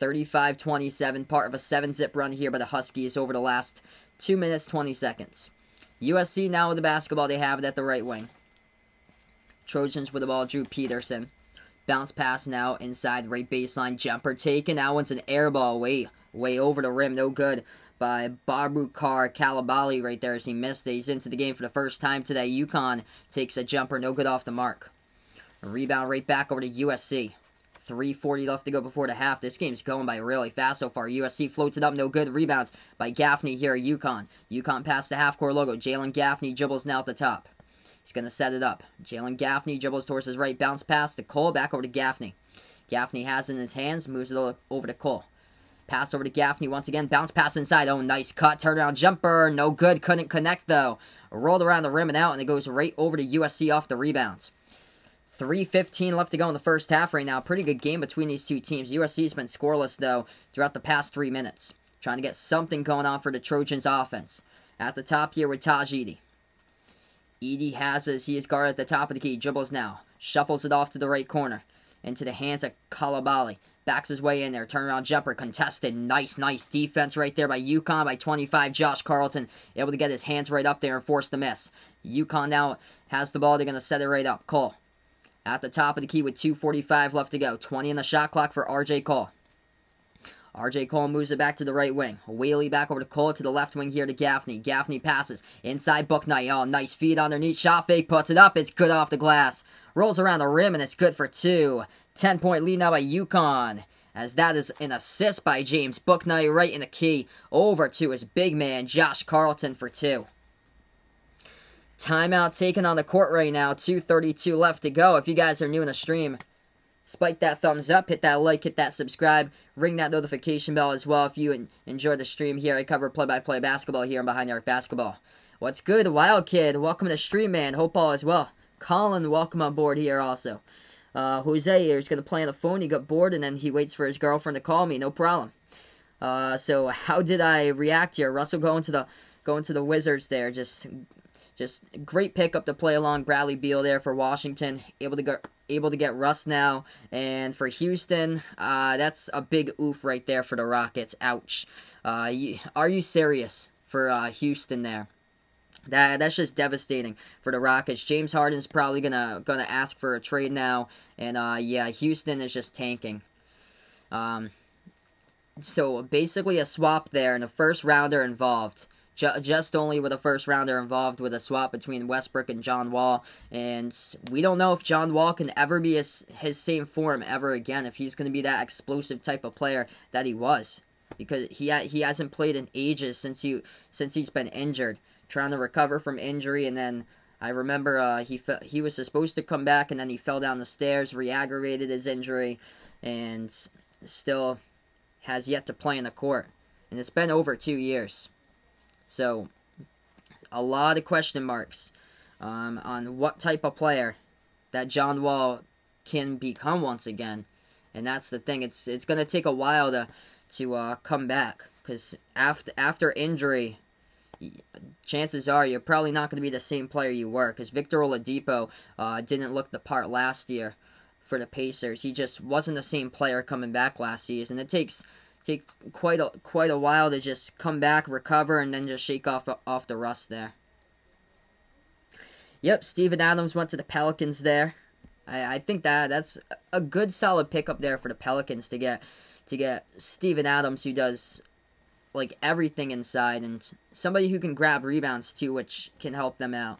35-27, part of a 7-zip run here by the Huskies over the last 2 minutes, 20 seconds. USC now with the basketball. They have it at the right wing. Trojans with the ball. Drew Peterson. Bounce pass now inside right baseline. Jumper taken. That one's an air ball. Way over the rim. No good by Barbukar Kalabali right there as he missed it. He's into the game for the first time today. UConn takes a jumper. No good off the mark. A rebound right back over to USC. 3:40 left to go before the half. This game's going by really fast so far. USC floats it up, no good. Rebounds by Gaffney here at UConn. UConn past the half-court logo. Jalen Gaffney dribbles now at the top. He's going to set it up. Jalen Gaffney dribbles towards his right. Bounce pass to Cole. Back over to Gaffney. Gaffney has it in his hands. Moves it over to Cole. Pass over to Gaffney once again. Bounce pass inside. Oh, nice cut. Turnaround jumper. No good. Couldn't connect, though. Rolled around the rim and out, and it goes right over to USC off the rebounds. 3:15 left to go in the first half right now. Pretty good game between these two teams. USC's been scoreless, though, throughout the past 3 minutes. Trying to get something going on for the Trojans offense. At the top here with Taj Edey. Edey has as he is guarded at the top of the key. Dribbles now. Shuffles it off to the right corner. Into the hands of Kalabali. Backs his way in there. Turnaround jumper. Contested. Nice defense right there by UConn by 25. Josh Carlton able to get his hands right up there and force the miss. UConn now has the ball. They're going to set it right up. Cole. At the top of the key with 2:45 left to go. 20 in the shot clock for R.J. Cole. R.J. Cole moves it back to the right wing. Whaley back over to Cole to the left wing here to Gaffney. Gaffney passes. Inside Bouknight. Oh, nice feed underneath. Shot fake. Puts it up. It's good off the glass. Rolls around the rim and it's good for 2. 10-point lead now by UConn. As that is an assist by James Bouknight right in the key. Over to his big man Josh Carlton for 2. Timeout taken on the court right now. 2:32 left to go. If you guys are new in the stream, spike that thumbs up, hit that like, hit that subscribe, ring that notification bell as well if you enjoy the stream here. I cover play-by-play basketball here on Behind the Arc Basketball. What's good, Wild Kid? Welcome to the stream, man. Hope all is well. Colin, welcome on board here also. Jose here is going to play on the phone. He got bored and then he waits for his girlfriend to call me. No problem. So how did I react here? Russell going to the Wizards there. Just great pickup to play along Bradley Beal there for Washington. Able to get Russ now. And for Houston, that's a big oof right there for the Rockets. Ouch. Are you serious for Houston there? That's just devastating for the Rockets. James Harden's probably gonna ask for a trade now. And yeah, Houston is just tanking. So basically a swap there and a first rounder involved. Just only with a first rounder involved with a swap between Westbrook and John Wall. And we don't know if John Wall can ever be his same form ever again, if he's going to be that explosive type of player that he was. Because he hasn't played in ages since he's been injured. Trying to recover from injury, and then I remember he was supposed to come back, and then he fell down the stairs, re-aggravated his injury, and still has yet to play in the court. And it's been over 2 years. So, a lot of question marks on what type of player that John Wall can become once again. And that's the thing. It's going to take a while to come back. Because after injury, chances are you're probably not going to be the same player you were. Because Victor Oladipo didn't look the part last year for the Pacers. He just wasn't the same player coming back last season. It takes quite a while to just come back, recover, and then just shake off the rust there. Yep, Steven Adams went to the Pelicans there. I think that's a good solid pickup there for the Pelicans to get Steven Adams, who does like everything inside, and somebody who can grab rebounds too, which can help them out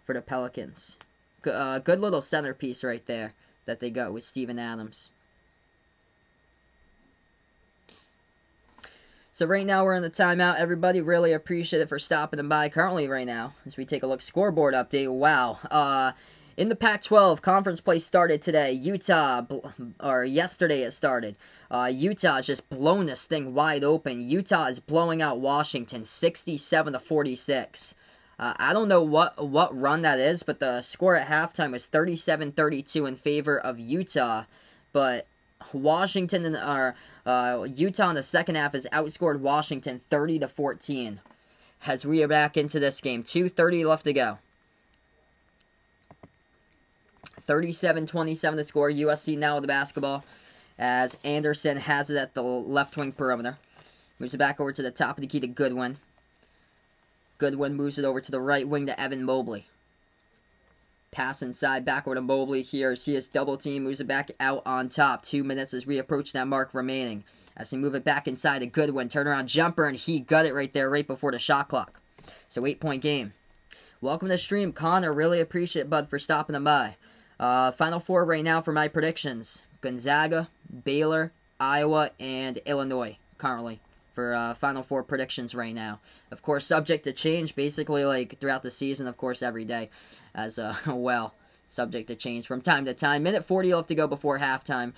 for the Pelicans. Good little centerpiece right there that they got with Steven Adams. So right now we're in the timeout. Everybody, really appreciate it for stopping by currently right now as we take a look. Scoreboard update. Wow. In the Pac-12, conference play started today. Yesterday it started. Utah's just blown this thing wide open. Utah is blowing out Washington 67-46. I don't know what run that is, but the score at halftime was 37-32 in favor of Utah. But Washington Utah in the second half has outscored Washington 30-14 as we are back into this game. 2:30 left to go. 37-27 the score. USC now with the basketball as Anderson has it at the left wing perimeter. Moves it back over to the top of the key to Goodwin. Goodwin moves it over to the right wing to Evan Mobley. Pass inside, backward to Mobley here. See his double team, moves it back out on top. 2 minutes as we approach that mark remaining. As he move it back inside to Goodwin. Turnaround jumper, and he got it right there, right before the shot clock. So 8-point game. Welcome to the stream, Connor. Really appreciate it, bud, for stopping them by. Final four right now for my predictions. Gonzaga, Baylor, Iowa, and Illinois currently for Final Four predictions right now. Of course, subject to change basically like throughout the season, of course, every day. As well, subject to change from time to time. Minute 40 left to go before halftime.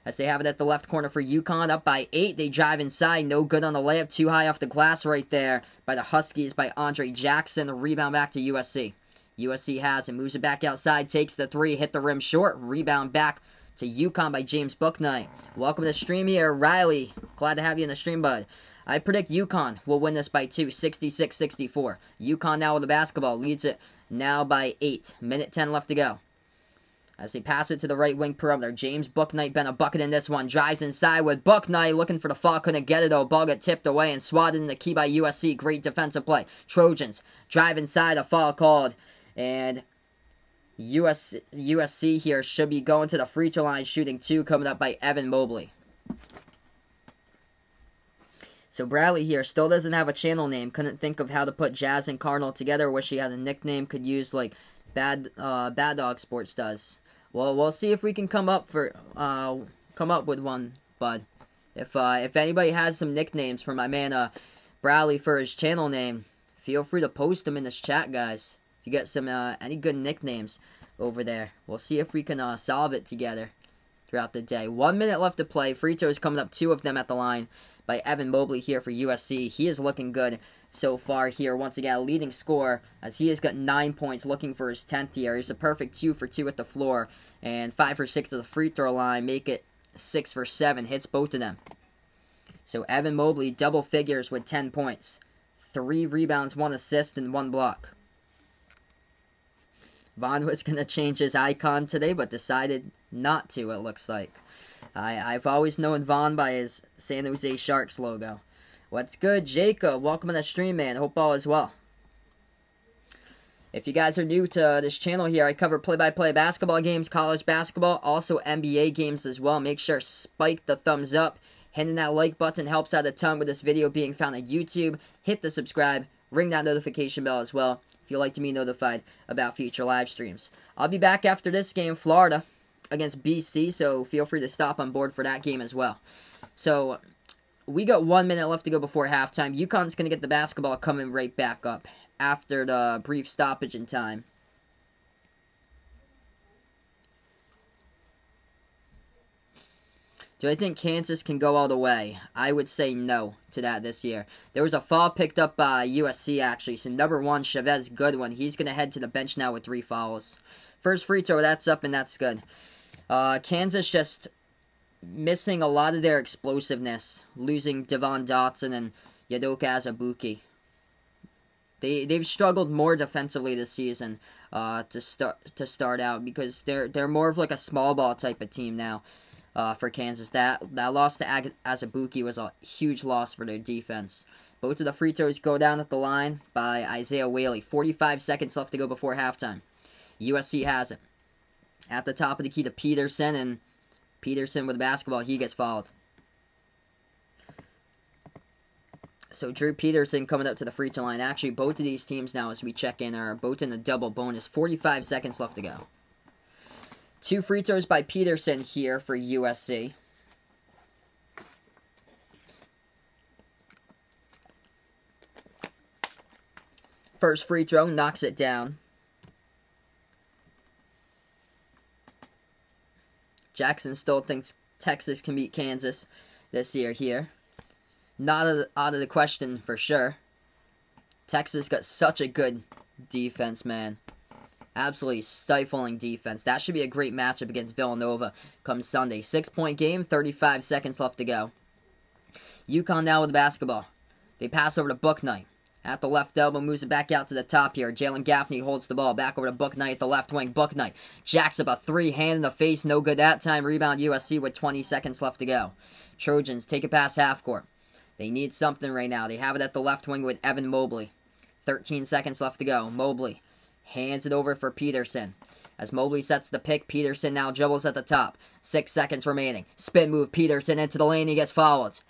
As they have it at the left corner for UConn, up by 8. They drive inside, no good on the layup. Too high off the glass right there by the Huskies, by Andre Jackson. The rebound back to USC. USC has it, moves it back outside, takes the 3, hit the rim short. Rebound back to UConn by James Bouknight. Welcome to the stream here, Riley. Glad to have you in the stream, bud. I predict UConn will win this by 2, 66-64. UConn now with the basketball, leads it now by 8. Minute 10 left to go. As they pass it to the right wing perimeter, James Bouknight been a bucket in this one. Drives inside with Bouknight looking for the fall, couldn't get it though. Ball got tipped away and swatted in the key by USC. Great defensive play. Trojans drive inside, a foul called. And USC here should be going to the free throw line, shooting 2, coming up by Evan Mobley. So Bradley here still doesn't have a channel name. Couldn't think of how to put Jazz and Cardinal together. Wish he had a nickname. Could use like Bad Dog Sports does. Well, we'll see if we can come up with one, bud. If anybody has some nicknames for my man Bradley for his channel name, feel free to post them in this chat, guys. If you get some any good nicknames over there, we'll see if we can solve it together throughout the day. 1 minute left to play. Free throws coming up, 2 of them at the line by Evan Mobley here for USC. He is looking good so far here. Once again, leading scorer as he has got 9 points, looking for his 10th here. He's a perfect 2 for 2 at the floor and 5 for 6 at the free throw line. Make it 6 for 7. Hits both of them. So Evan Mobley double figures with 10 points. 3 rebounds, 1 assist, and 1 block. Vaughn was going to change his icon today, but decided not to, it looks like. I've always known Vaughn by his San Jose Sharks logo. What's good, Jacob? Welcome to the stream, man. Hope all is well. If you guys are new to this channel here, I cover play-by-play basketball games, college basketball, also NBA games as well. Make sure to spike the thumbs up. Hitting that like button helps out a ton with this video being found on YouTube. Hit the subscribe. Ring that notification bell as well if you'd like to be notified about future live streams. I'll be back after this game, Florida against BC, so feel free to stop on board for that game as well. So we got 1 minute left to go before halftime. UConn's going to get the basketball coming right back up after the brief stoppage in time. Do I think Kansas can go all the way? I would say no to that this year. There was a foul picked up by USC, actually. So, number 1, Chavez Goodwin. He's going to head to the bench now with 3 fouls. First free throw, that's up, and that's good. Kansas just missing a lot of their explosiveness. Losing Devon Dotson and Udoka Azubuike. They've struggled more defensively this season to start out because they're more of like a small ball type of team now. For Kansas. That loss to Azubuike was a huge loss for their defense. Both of the free throws go down at the line by Isaiah Whaley. 45 seconds left to go before halftime. USC has it. At the top of the key to Peterson, and Peterson with the basketball, he gets fouled. So Drew Peterson coming up to the free throw line. Actually, both of these teams now, as we check in, are both in a double bonus. 45 seconds left to go. 2 free throws by Peterson here for USC. First free throw, knocks it down. Jackson still thinks Texas can beat Kansas this year here. Not out of the question for sure. Texas got such a good defense, man. Absolutely stifling defense. That should be a great matchup against Villanova come Sunday. 6-point game, 35 seconds left to go. UConn now with the basketball. They pass over to Bouknight. At the left elbow, moves it back out to the top here. Jalen Gaffney holds the ball. Back over to Bouknight at the left wing. Bouknight jacks up a 3, hand in the face. No good that time. Rebound USC with 20 seconds left to go. Trojans take it past half court. They need something right now. They have it at the left wing with Evan Mobley. 13 seconds left to go. Mobley hands it over for Peterson. As Mobley sets the pick, Peterson now dribbles at the top. 6 seconds remaining. Spin move, Peterson into the lane. He gets fouled.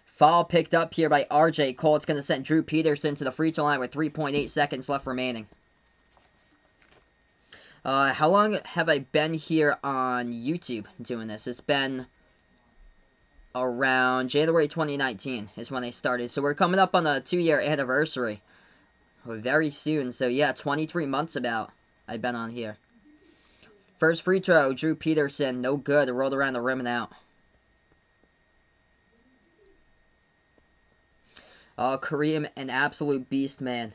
Foul picked up here by R.J. Cole. It's going to send Drew Peterson to the free throw line with 3.8 seconds left remaining. How long have I been here on YouTube doing this? It's been around January 2019 is when I started. So we're coming up on a 2-year anniversary very soon. So yeah, 23 months about I've been on here. First free throw, Drew Peterson, no good. It rolled around the rim and out. Oh, Kareem, an absolute beast, man.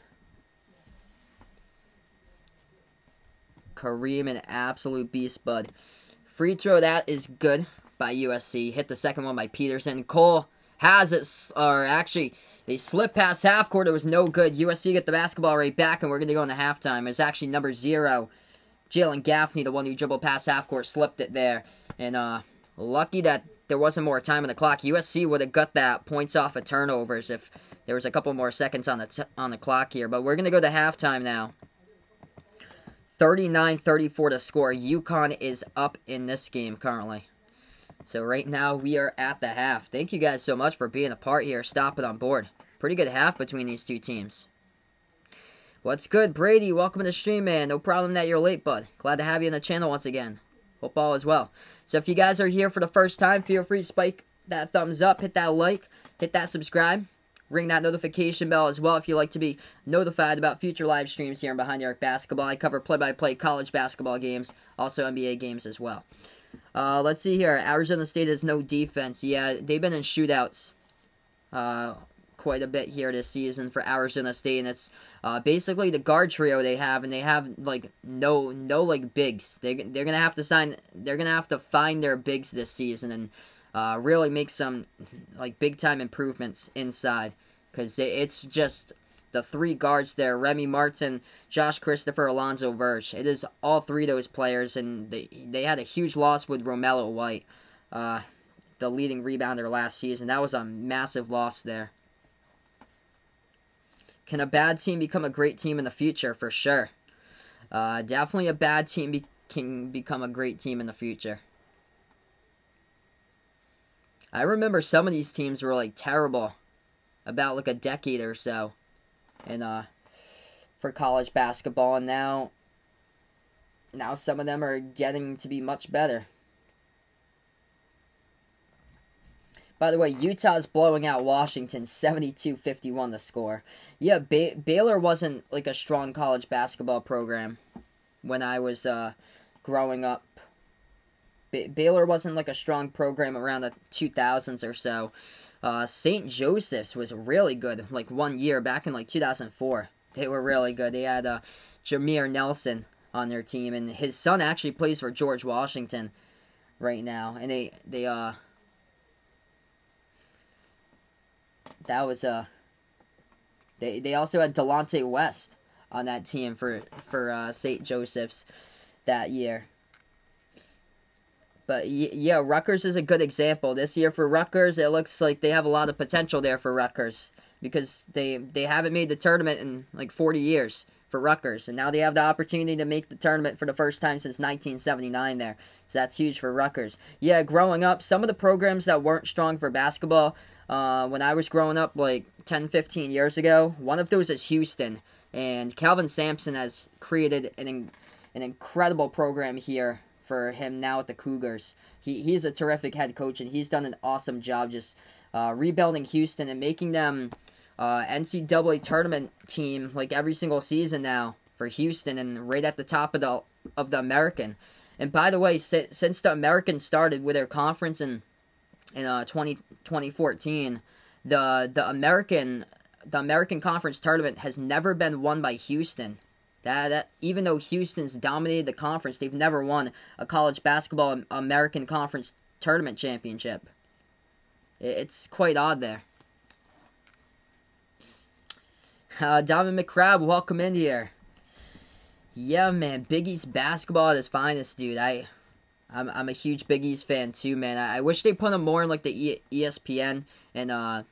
Kareem, an absolute beast, bud. Free throw, that is good by USC. Hit the second one by Peterson. Cole has it, or actually, they slipped past half court. It was no good. USC get the basketball right back, and we're going to go into halftime. It's actually number 0. Jalen Gaffney, the one who dribbled past half court, slipped it there. And lucky that there wasn't more time on the clock. USC would have got that points off of turnovers if there was a couple more seconds on the clock here. But we're going to go to halftime now. 39-34 to score. UConn is up in this game currently. So right now we are at the half. Thank you guys so much for being a part here, stopping on board. Pretty good half between these two teams. What's good, Brady? Welcome to the stream, man. No problem that you're late, bud. Glad to have you on the channel once again. Hope all is well. So if you guys are here for the first time, feel free to spike that thumbs up, hit that like, hit that subscribe, ring that notification bell as well if you'd like to be notified about future live streams here on Behind the Arc Basketball. I cover play-by-play college basketball games, also NBA games as well. Let's see here. Arizona State has no defense. Yeah, they've been in shootouts quite a bit here this season for Arizona State, and it's basically the guard trio they have, and they have like no like bigs. They're gonna have to find their bigs this season and really make some like big time improvements inside, because it's just the 3 guards there: Remy Martin, Josh Christopher, Alonzo Verge. It is all 3 of those players, and they had a huge loss with Romello White, the leading rebounder last season. That was a massive loss there. Can a bad team become a great team in the future? For sure. Definitely a bad team can become a great team in the future. I remember some of these teams were like terrible about like a decade or so for college basketball, and now some of them are getting to be much better. By the way, Utah's blowing out Washington, 72-51 the score. Yeah, Baylor wasn't like a strong college basketball program when I was growing up. Baylor wasn't like a strong program around the 2000s or so. St. Joseph's was really good, like 1 year back in like 2004. They were really good. They had Jameer Nelson on their team, and his son actually plays for George Washington right now. And they also had Delonte West on that team for St. Joseph's that year. But yeah, Rutgers is a good example. This year for Rutgers, it looks like they have a lot of potential there for Rutgers, because they haven't made the tournament in like 40 years for Rutgers, and now they have the opportunity to make the tournament for the first time since 1979 there. So that's huge for Rutgers. Yeah, growing up, some of the programs that weren't strong for basketball when I was growing up like 10, 15 years ago, one of those is Houston, and Calvin Sampson has created an incredible program here for him now at the Cougars. He's a terrific head coach, and he's done an awesome job just rebuilding Houston and making them NCAA tournament team like every single season now for Houston, and right at the top of the American. And by the way, since the American started with their conference in 2014, the American Conference tournament has never been won by Houston. That even though Houston's dominated the conference, they've never won a college basketball American Conference tournament championship. It's quite odd there. Donovan McCrabb, welcome in here. Yeah, man, Big East basketball at its finest, dude. I'm a huge Big East fan too, man. I wish they put them more in like the ESPN and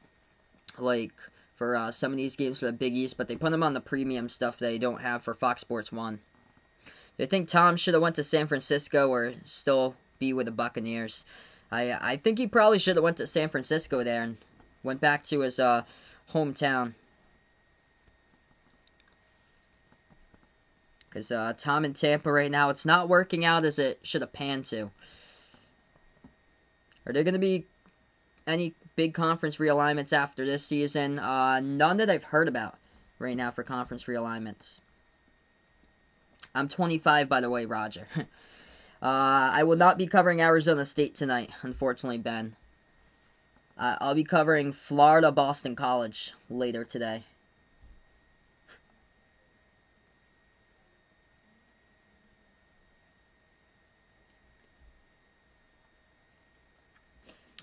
like for some of these games for the Big East, but they put them on the premium stuff they don't have for Fox Sports 1. They think Tom should have went to San Francisco or still be with the Buccaneers. I think he probably should have went to San Francisco there and went back to his hometown. Because Tom in Tampa right now, it's not working out as it should have panned to. Are there going to be any big conference realignments after this season? None that I've heard about right now for conference realignments. I'm 25, by the way, Roger. I will not be covering Arizona State tonight, unfortunately, Ben. I'll be covering Florida Boston College later today.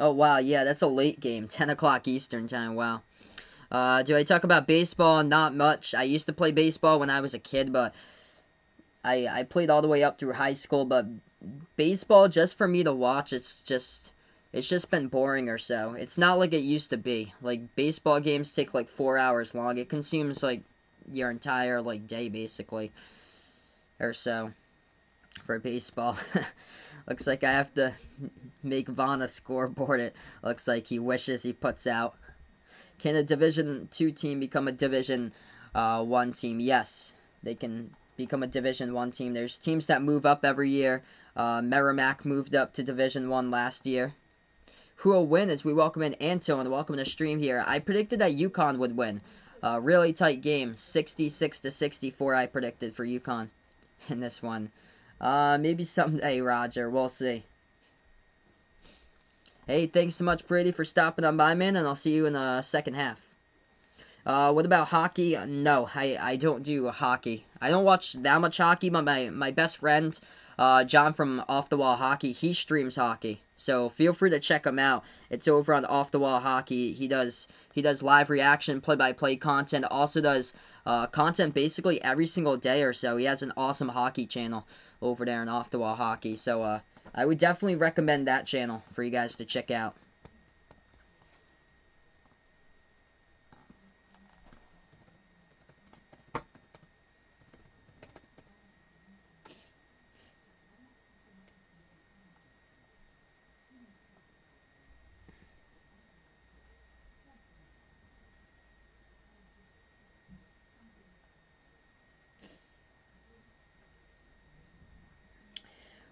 Oh, wow, yeah, that's a late game. 10 o'clock Eastern time, wow. Do I talk about baseball? Not much. I used to play baseball when I was a kid, but I played all the way up through high school, but baseball, just for me to watch, it's just been boring or so. It's not like it used to be. Like, baseball games take like 4 hours long. It consumes like your entire like day basically or so for baseball. Looks like I have to make Vaughn a scoreboard. It looks like he wishes he puts out. Can a Division II team become a Division I team? Yes, they can become a Division I team. There's teams that move up every year. Merrimack moved up to Division I last year. Who will win as we welcome in Anton. Welcome to the stream here. I predicted that UConn would win. Really tight game. 66-64 I predicted for UConn in this one. Maybe someday, Roger. We'll see. Hey, thanks so much, Brady, for stopping on by, man, and I'll see you in the second half. What about hockey? No, I don't do hockey. I don't watch that much hockey, but my best friend, John from Off the Wall Hockey, he streams hockey. So feel free to check him out. It's over on Off the Wall Hockey. He does live reaction, play-by-play content. Also does content basically every single day or so. He has an awesome hockey channel over there on Off the Wall Hockey. So I would definitely recommend that channel for you guys to check out.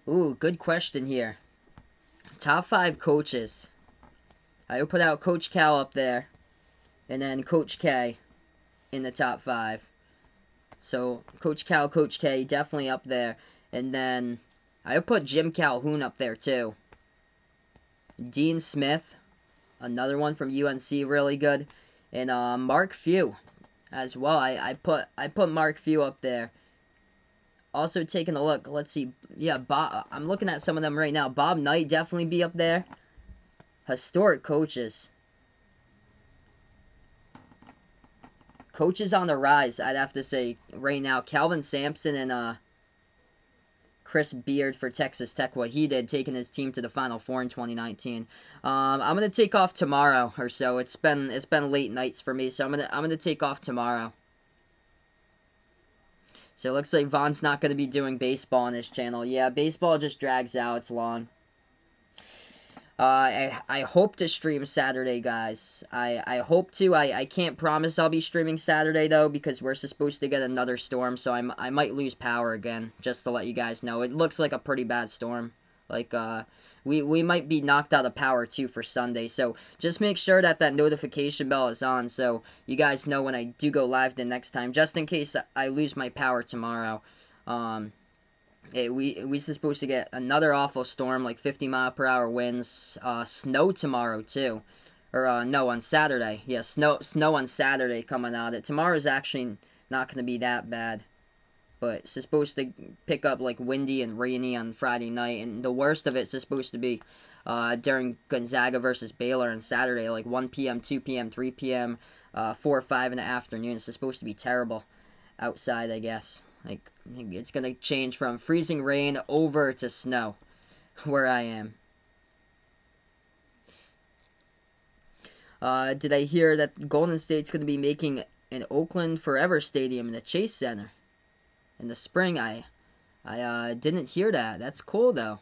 Ooh, good question here. Top 5 coaches. I will put out Coach Cal up there, and then Coach K in the top 5. So Coach Cal, Coach K, definitely up there. And then I will put Jim Calhoun up there too. Dean Smith, another one from UNC, really good. And Mark Few as well. I put Mark Few up there. Also taking a look, let's see, yeah, Bob, I'm looking at some of them right now. Bob Knight definitely be up there. Historic coaches. Coaches on the rise, I'd have to say right now. Calvin Sampson and Chris Beard for Texas Tech, what he did, taking his team to the Final Four in 2019. I'm gonna take off tomorrow or so. It's been late nights for me, so I'm gonna take off tomorrow. So it looks like Vaughn's not going to be doing baseball on his channel. Yeah, baseball just drags out. It's long. I hope to stream Saturday, guys. I hope to. I can't promise I'll be streaming Saturday, though, because we're supposed to get another storm, so I might lose power again, just to let you guys know. It looks like a pretty bad storm. Like, we might be knocked out of power, too, for Sunday. So just make sure that notification bell is on so you guys know when I do go live the next time, just in case I lose my power tomorrow. We supposed to get another awful storm, like 50-mile-per-hour winds, snow tomorrow, too. Or, no, on Saturday. Yeah, snow on Saturday coming out. Tomorrow's actually not going to be that bad. But it's supposed to pick up, like, windy and rainy on Friday night. And the worst of it's supposed to be during Gonzaga versus Baylor on Saturday, like 1 p.m., 2 p.m., 3 p.m., 4 or 5 in the afternoon. It's supposed to be terrible outside, I guess. Like, it's going to change from freezing rain over to snow where I am. Did I hear that Golden State's going to be making an Oakland Forever Stadium in the Chase Center in the spring? I didn't hear that. That's cool, though.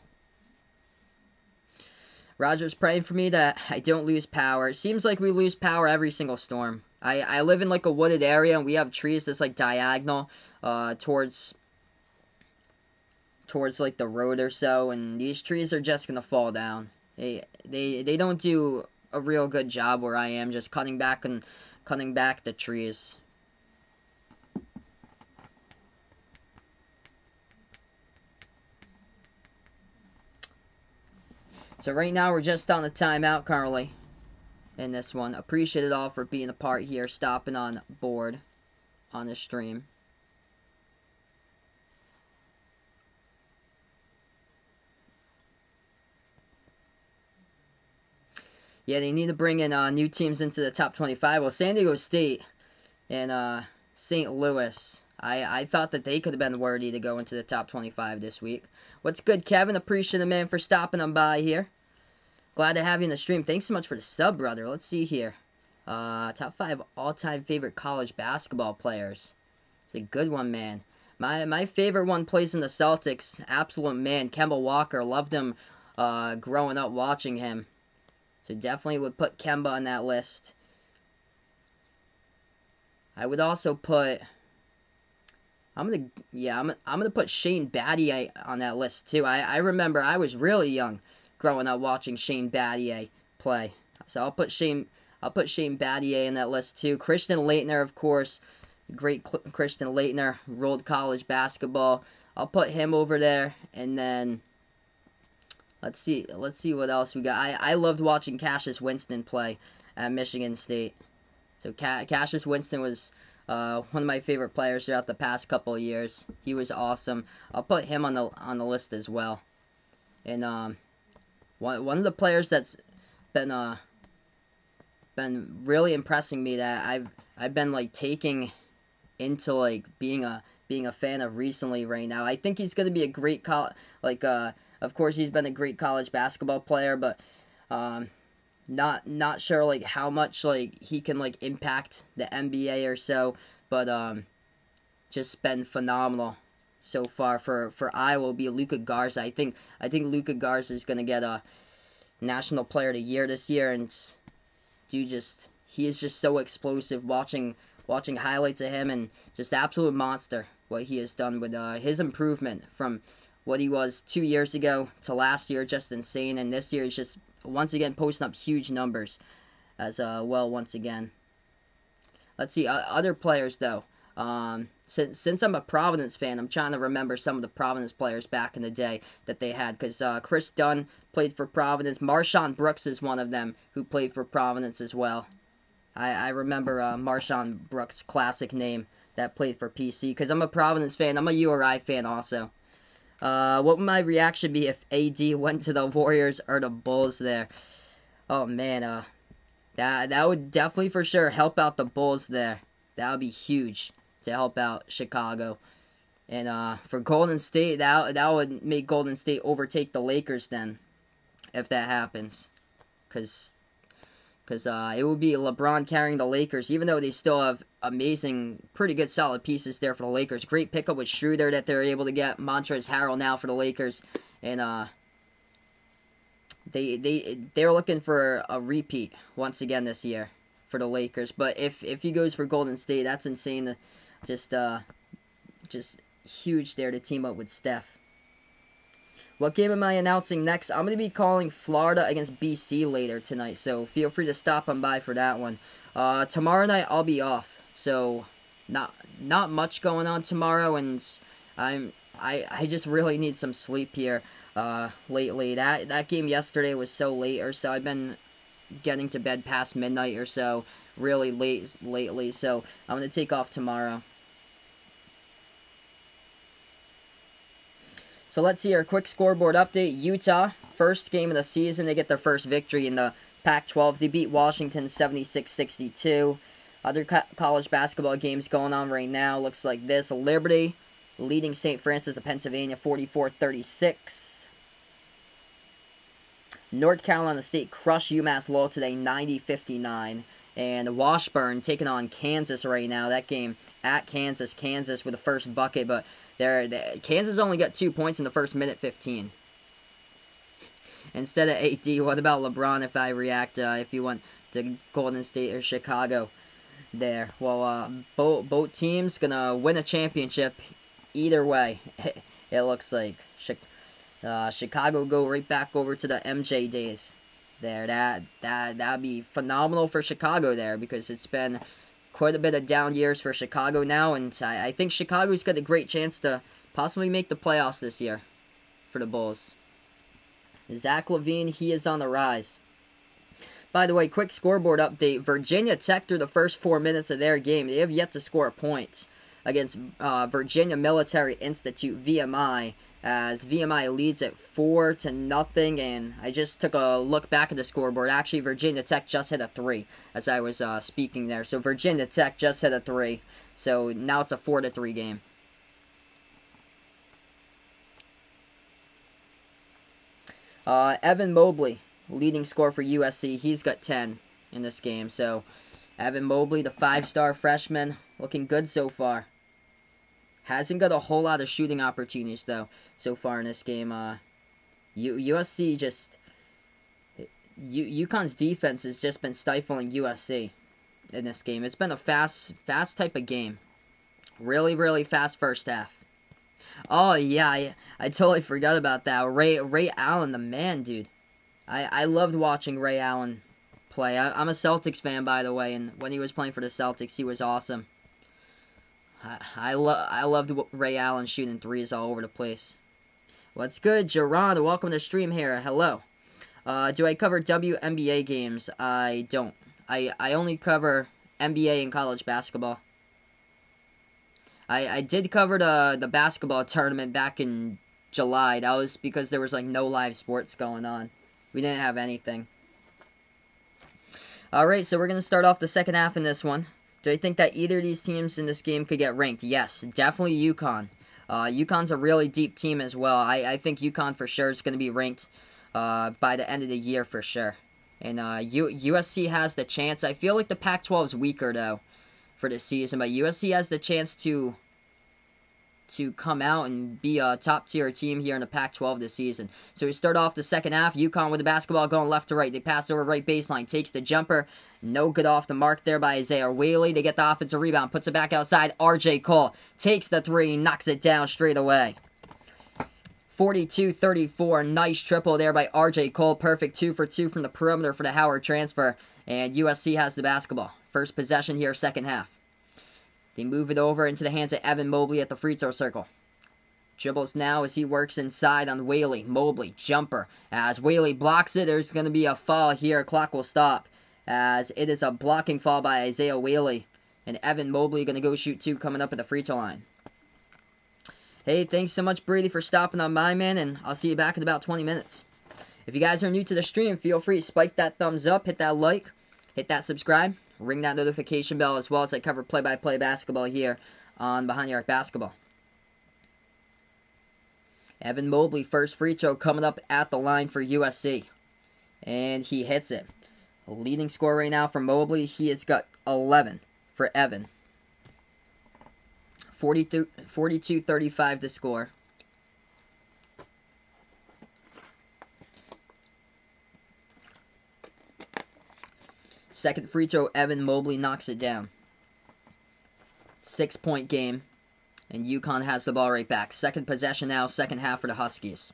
Roger's praying for me that I don't lose power. It seems like we lose power every single storm. I live in like a wooded area, and we have trees that's like diagonal towards like the road or so, and these trees are just gonna fall down. They don't do a real good job where I am, just cutting back the trees. So right now we're just on a timeout currently in this one. Appreciate it all for being a part here, stopping on board on the stream. Yeah, they need to bring in new teams into the top 25. Well, San Diego State and St. Louis, I thought that they could have been worthy to go into the top 25 this week. What's good, Kevin? Appreciate the man for stopping on by here. Glad to have you in the stream. Thanks so much for the sub, brother. Let's see here. Top 5 all-time favorite college basketball players. It's a good one, man. My favorite one plays in the Celtics. Absolute man, Kemba Walker. Loved him growing up watching him. So definitely would put Kemba on that list. I would also put... I'm gonna put Shane Battier on that list too. I remember I was really young growing up watching Shane Battier play. So I'll put Shane Battier in that list too. Christian Laettner, of course. Great Christian Laettner, rolled college basketball. I'll put him over there, and then let's see what else we got. I loved watching Cassius Winston play at Michigan State. So Cassius Winston was one of my favorite players throughout the past couple of years. He was awesome. I'll put him on the list as well. And one of the players that's been really impressing me that I've been like taking into like being a fan of recently right now. I think he's going to be a great of course he's been a great college basketball player, but not sure like how much like he can like impact the NBA or so, but just been phenomenal so far for Iowa. Will be Luka Garza. I think Luka Garza is going to get a National Player of the Year this year, and he is just so explosive. Watching highlights of him, and just absolute monster what he has done with his improvement from what he was 2 years ago to last year, just insane. And this year he's just once again posting up huge numbers as well once again. Let's see other players though. Since I'm a Providence fan, I'm trying to remember some of the Providence players back in the day that they had, because Chris Dunn played for Providence. Marshawn Brooks is one of them who played for Providence as well. I remember Marshawn Brooks' classic name that played for PC, because I'm a Providence fan. I'm a URI fan also. What would my reaction be if AD went to the Warriors or the Bulls there? Oh man, that would definitely for sure help out the Bulls there. That would be huge to help out Chicago. And for Golden State, that would make Golden State overtake the Lakers then, if that happens. Because it would be LeBron carrying the Lakers, even though they still have amazing, pretty good, solid pieces there for the Lakers. Great pickup with Schroeder that they're able to get. Montrezl Harrell now for the Lakers, and they're looking for a repeat once again this year for the Lakers. But if he goes for Golden State, that's insane. Just huge there to team up with Steph. What game am I announcing next? I'm going to be calling Florida against BC later tonight, so feel free to stop on by for that one. Tomorrow night I'll be off, so not much going on tomorrow, and I just really need some sleep here lately. That game yesterday was so late, or so I've been getting to bed past midnight or so, really late lately, so I'm going to take off tomorrow. So let's see our quick scoreboard update. Utah, first game of the season. They get their first victory in the Pac-12. They beat Washington 76-62. Other college basketball games going on right now. Looks like this. Liberty leading St. Francis of Pennsylvania 44-36. North Carolina State crushed UMass Lowell today, 90-59. And Washburn taking on Kansas right now. That game at Kansas. Kansas with the first bucket, but Kansas only got 2 points in the first minute 15. Instead of AD, what about LeBron if I react, if you went to Golden State or Chicago there? Well, both teams going to win a championship either way, it looks like. Chicago go right back over to the MJ days there. That'd be phenomenal for Chicago there, because it's been quite a bit of down years for Chicago now, and I think Chicago's got a great chance to possibly make the playoffs this year for the Bulls. Zach LaVine, he is on the rise. By the way, quick scoreboard update. Virginia Tech, through the first 4 minutes of their game, they have yet to score a point against Virginia Military Institute, VMI, as VMI leads at 4-0, and I just took a look back at the scoreboard. Actually, Virginia Tech just hit a 3 as I was speaking there. So Virginia Tech just hit a 3, so now it's a 4-3 game. Evan Mobley, leading scorer for USC. He's got 10 in this game. So Evan Mobley, the 5-star freshman, looking good so far. Hasn't got a whole lot of shooting opportunities, though, so far in this game. USC just... UConn's defense has just been stifling USC in this game. It's been a fast type of game. Really, really fast first half. Oh, yeah, I totally forgot about that. Ray Allen, the man, dude. I loved watching Ray Allen play. I'm a Celtics fan, by the way, and when he was playing for the Celtics, he was awesome. I loved Ray Allen shooting threes all over the place. What's good, Jerron? Welcome to the stream here. Hello. Do I cover WNBA games? I don't. I only cover NBA and college basketball. I did cover the basketball tournament back in July. That was because there was like no live sports going on. We didn't have anything. Alright, so we're going to start off the second half in this one. Do I think that either of these teams in this game could get ranked? Yes, definitely UConn. UConn's a really deep team as well. I think UConn for sure is going to be ranked by the end of the year for sure. And USC has the chance. I feel like the Pac-12 is weaker, though, for this season. But USC has the chance to come out and be a top-tier team here in the Pac-12 this season. So we start off the second half. UConn with the basketball going left to right. They pass over right baseline. Takes the jumper. No good off the mark there by Isaiah Whaley. They get the offensive rebound. Puts it back outside. RJ Cole takes the three. Knocks it down straight away. 42-34. Nice triple there by RJ Cole. Perfect 2 for 2 from the perimeter for the Howard transfer. And USC has the basketball. First possession here, second half. They move it over into the hands of Evan Mobley at the free throw circle. Dribbles now as he works inside on Whaley. Mobley, jumper. As Whaley blocks it, there's going to be a foul here. Clock will stop as it is a blocking foul by Isaiah Whaley. And Evan Mobley going to go shoot 2 coming up at the free throw line. Hey, thanks so much, Brady, for stopping on by, man, and I'll see you back in about 20 minutes. If you guys are new to the stream, feel free to spike that thumbs up, hit that like, hit that subscribe. Ring that notification bell as well as I cover play-by-play basketball here on Behind the Arc Basketball. Evan Mobley, first free throw coming up at the line for USC. And he hits it. A leading scorer right now for Mobley. He has got 11 for Evan. 42-35 to score. Second free throw, Evan Mobley knocks it down. 6-point game, and UConn has the ball right back. Second possession now, second half for the Huskies.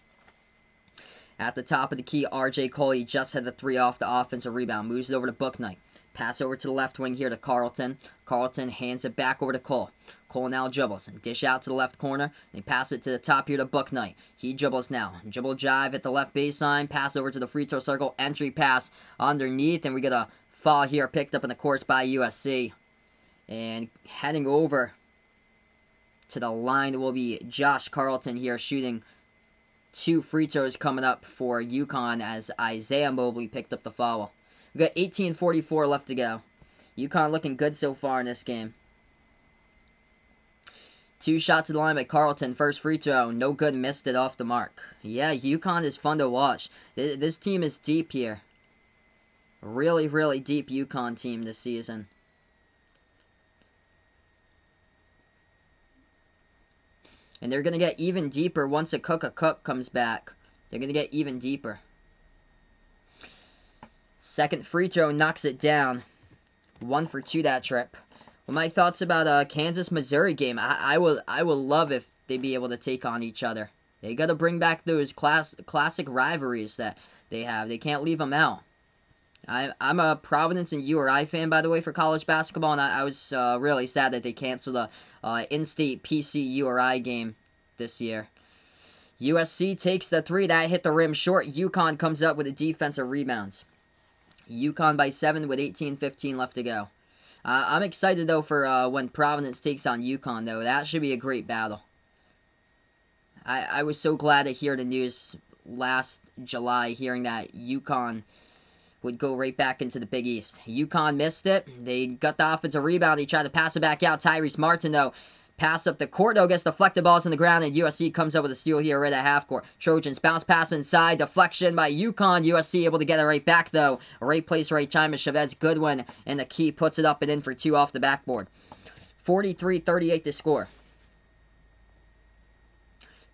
At the top of the key, RJ Cole, he just had the 3 off the offensive rebound. Moves it over to Bouknight. Pass over to the left wing here to Carlton. Carlton hands it back over to Cole. Cole now dribbles. Dish out to the left corner. They pass it to the top here to Bouknight. He dribbles now. Dribble jive at the left baseline. Pass over to the free throw circle. Entry pass underneath. And we get a foul here picked up in the course by USC. And heading over to the line will be Josh Carlton here shooting 2 free throws coming up for UConn as Isaiah Mobley picked up the foul. We've got 18:44 left to go. UConn looking good so far in this game. Two shots to the line by Carleton. First free throw. No good. Missed it off the mark. Yeah, UConn is fun to watch. This team is deep here. Really, really deep UConn team this season. And they're going to get even deeper once a cook comes back. They're going to get even deeper. Second free throw knocks it down. 1 for 2 that trip. Well, my thoughts about Kansas-Missouri game. I will love if they be able to take on each other. They got to bring back those classic rivalries that they have. They can't leave them out. I'm a Providence and URI fan, by the way, for college basketball, and I was really sad that they canceled the in-state PC URI game this year. USC takes the 3. That hit the rim short. UConn comes up with a defensive rebounds. UConn by 7 with 18:15 left to go. I'm excited, though, for when Providence takes on UConn, though. That should be a great battle. I was so glad to hear the news last July, hearing that UConn would go right back into the Big East. UConn missed it. They got the offensive rebound. They tried to pass it back out. Tyrese Martin, though, pass up the court, though, gets deflected ball to the ground, and USC comes up with a steal here right at half court. Trojans bounce pass inside. Deflection by UConn. USC able to get it right back, though. Right place, right time is Chavez Goodwin, and the key puts it up and in for 2 off the backboard. 43-38 to score.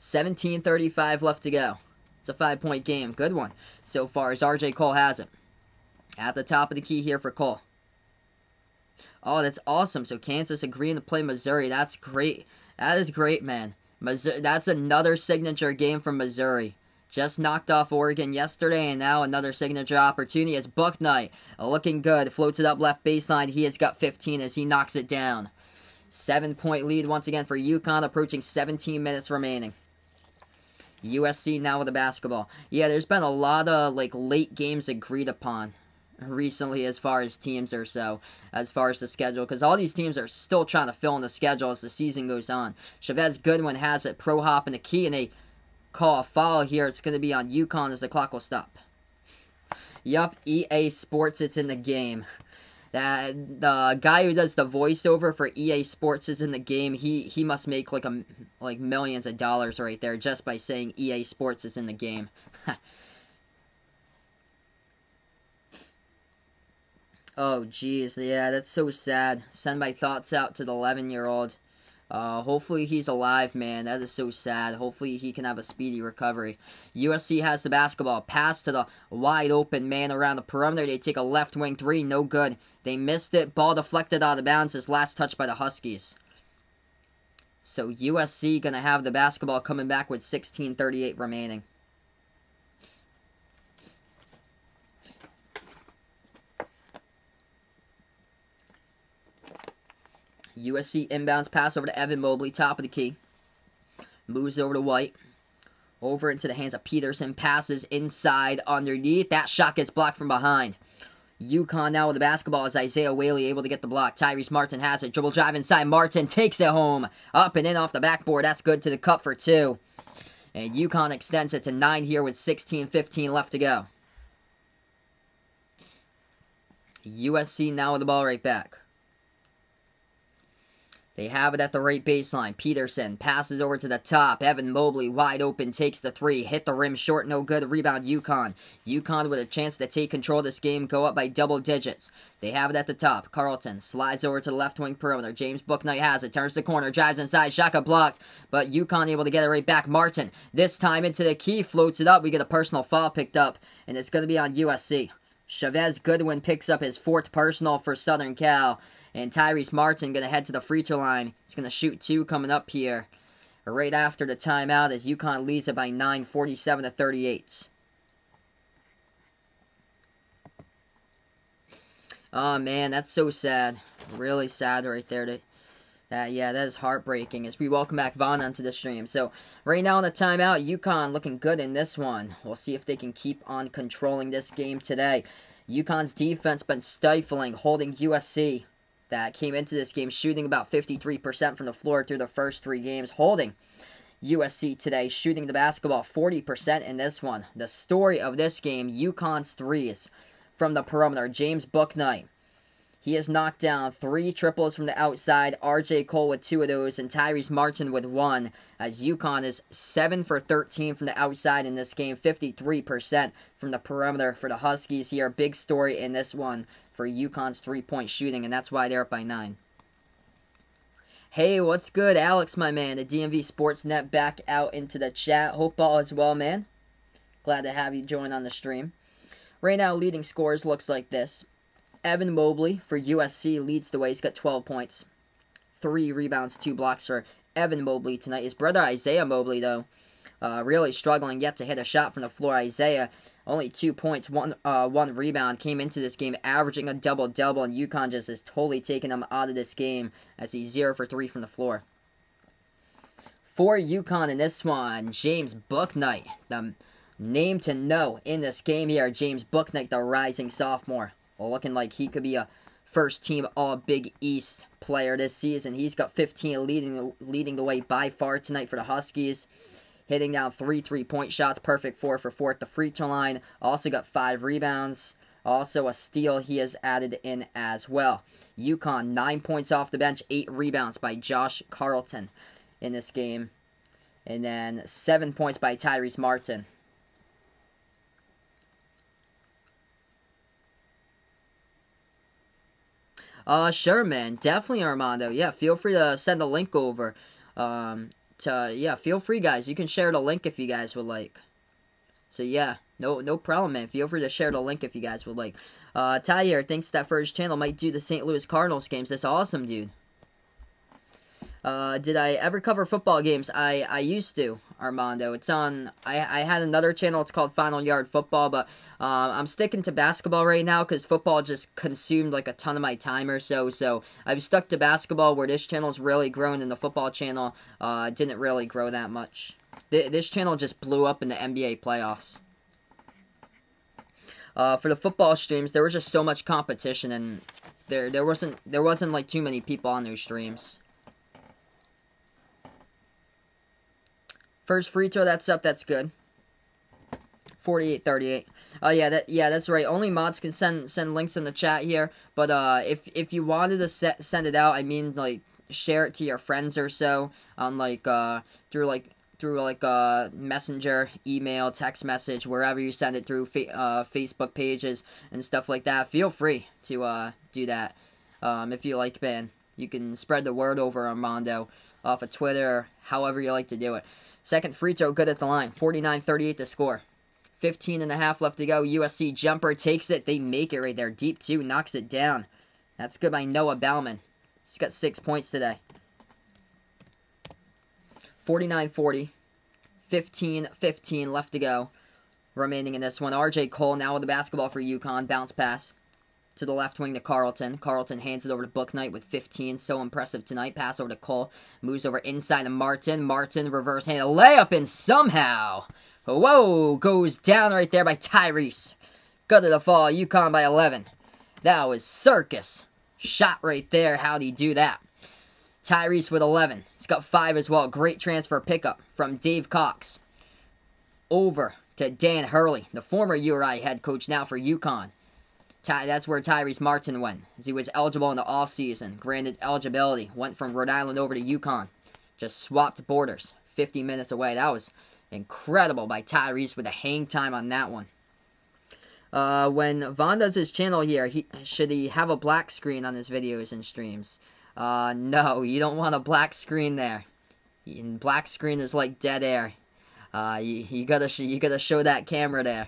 17:35 left to go. It's a 5-point game. Good one so far as RJ Cole has it. At the top of the key here for Cole. Oh, that's awesome. So Kansas agreeing to play Missouri. That's great. That is great, man. Missouri, that's another signature game from Missouri. Just knocked off Oregon yesterday, and now another signature opportunity as Bucknight looking good. Floats it up left baseline. He has got 15 as he knocks it down. 7-point lead once again for UConn, approaching 17 minutes remaining. USC now with the basketball. Yeah, there's been a lot of late games agreed upon recently as far as teams or so, as far as the schedule, because all these teams are still trying to fill in the schedule as the season goes on. Chavez Goodwin has it, pro hop in the key, and they call a foul here. It's going to be on UConn as the clock will stop. Yup, EA Sports, it's in the game. The guy who does the voiceover for EA Sports is in the game. He must make like millions of dollars right there just by saying EA Sports is in the game. Oh, jeez, yeah, that's so sad. Send my thoughts out to the 11-year-old. Hopefully he's alive, man. That is so sad. Hopefully he can have a speedy recovery. USC has the basketball. Pass to the wide open man around the perimeter. They take a left wing 3. No good. They missed it. Ball deflected out of bounds. His last touch by the Huskies. So USC going to have the basketball coming back with 16:38 remaining. USC inbounds pass over to Evan Mobley, top of the key. Moves over to White. Over into the hands of Peterson. Passes inside underneath. That shot gets blocked from behind. UConn now with the basketball as Isaiah Whaley able to get the block. Tyrese Martin has it. Dribble drive inside. Martin takes it home. Up and in off the backboard. That's good to the cup for 2. And UConn extends it to 9 here with 16:15 left to go. USC now with the ball right back. They have it at the right baseline. Peterson passes over to the top. Evan Mobley wide open takes the 3. Hit the rim short. No good. Rebound UConn. UConn with a chance to take control of this game. Go up by double digits. They have it at the top. Carleton slides over to the left wing perimeter. James Bouknight has it. Turns the corner. Drives inside. Shot got blocked. But UConn able to get it right back. Martin this time into the key. Floats it up. We get a personal foul picked up. And it's going to be on USC. Chavez Goodwin picks up his 4th personal for Southern Cal. And Tyrese Martin going to head to the free throw line. He's going to shoot 2 coming up here right after the timeout as UConn leads it by 9, 47-38. Oh, man, that's so sad. Really sad right there. Yeah, that is heartbreaking as we welcome back Vaughn onto the stream. So, right now on the timeout, UConn looking good in this one. We'll see if they can keep on controlling this game today. UConn's defense been stifling, holding USC. That came into this game shooting about 53% from the floor through the first 3 games, holding USC today, shooting the basketball 40% in this one. The story of this game, UConn's threes from the perimeter. James Bouknight. He has knocked down 3 triples from the outside. RJ Cole with 2 of those, and Tyrese Martin with 1. As UConn is 7 for 13 from the outside in this game, 53% from the perimeter for the Huskies here. Big story in this one for UConn's 3-point shooting, and that's why they're up by 9. Hey, what's good, Alex, my man? The DMV Sports Net back out into the chat. Hope all is well, man. Glad to have you join on the stream. Right now, leading scores looks like this. Evan Mobley for USC leads the way. He's got 12 points. 3 rebounds, 2 blocks for Evan Mobley tonight. His brother Isaiah Mobley, though, really struggling yet to hit a shot from the floor. Isaiah, only 2 points, one rebound, came into this game averaging a double-double, and UConn just has totally taken him out of this game as he's 0 for 3 from the floor. For UConn in this one, James Bouknight, the name to know in this game here. James Bouknight, the rising sophomore. Looking like he could be a first-team All-Big East player this season. He's got 15 leading the way by far tonight for the Huskies. Hitting down 3 3-point shots, perfect 4 for 4 at the free throw line. Also got 5 rebounds. Also a steal he has added in as well. UConn, 9 points off the bench, 8 rebounds by Josh Carlton in this game. And then 7 points by Tyrese Martin. Sure, man. Definitely, Armando. Yeah, feel free to send a link over. Feel free, guys. You can share the link if you guys would like. So, yeah, no problem, man. Feel free to share the link if you guys would like. Ty here thinks that for his channel might do the St. Louis Cardinals games. That's awesome, dude. Did I ever cover football games? I used to, Armando. It's on, I had another channel, it's called Final Yard Football, but I'm sticking to basketball right now because football just consumed like a ton of my time or so, so I've stuck to basketball where this channel's really grown and the football channel didn't really grow that much. This channel just blew up in the NBA playoffs. For the football streams, there was just so much competition and there wasn't like too many people on those streams. First free throw, that's up, that's good. 48-38. Yeah, that's right. Only mods can send links in the chat here. But if you wanted to send it out, I mean, like, share it to your friends or so on through messenger, email, text message, wherever you send it through Facebook pages and stuff like that. Feel free to do that. If you like, man, you can spread the word over Armando off of Twitter, or however you like to do it. Second free throw, good at the line. 49-38 to score. 15.5 left to go. USC jumper takes it. They make it right there. Deep 2, knocks it down. That's good by Noah Bauman. He's got 6 points today. 49-40. 15-15 left to go. Remaining in this one. RJ Cole now with the basketball for UConn. Bounce pass to the left wing to Carlton. Carlton hands it over to Bouknight with 15. So impressive tonight. Pass over to Cole. Moves over inside to Martin. Martin reverse hand. Layup and somehow, whoa, goes down right there by Tyrese. Good to the fall. UConn by 11. That was circus. Shot right there. How'd he do that? Tyrese with 11. He's got 5 as well. Great transfer pickup from Dave Cox. Over to Dan Hurley, the former URI head coach now for UConn. That's where Tyrese Martin went, as he was eligible in the offseason. Granted eligibility. Went from Rhode Island over to UConn. Just swapped borders. 50 minutes away. That was incredible by Tyrese with a hang time on that one. When Vaughn does his channel here, should he have a black screen on his videos and streams? No, you don't want a black screen there. Black screen is like dead air. You gotta show that camera there.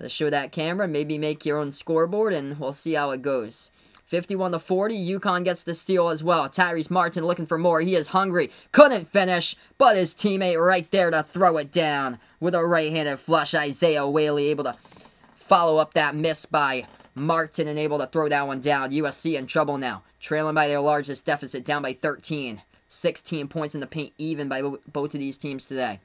Show that camera, maybe make your own scoreboard, and we'll see how it goes. 51-40, UConn gets the steal as well. Tyrese Martin looking for more. He is hungry. Couldn't finish, but his teammate right there to throw it down with a right-handed flush. Isaiah Whaley able to follow up that miss by Martin and able to throw that one down. USC in trouble now. Trailing by their largest deficit, down by 13. 16 points in the paint, even by both of these teams today.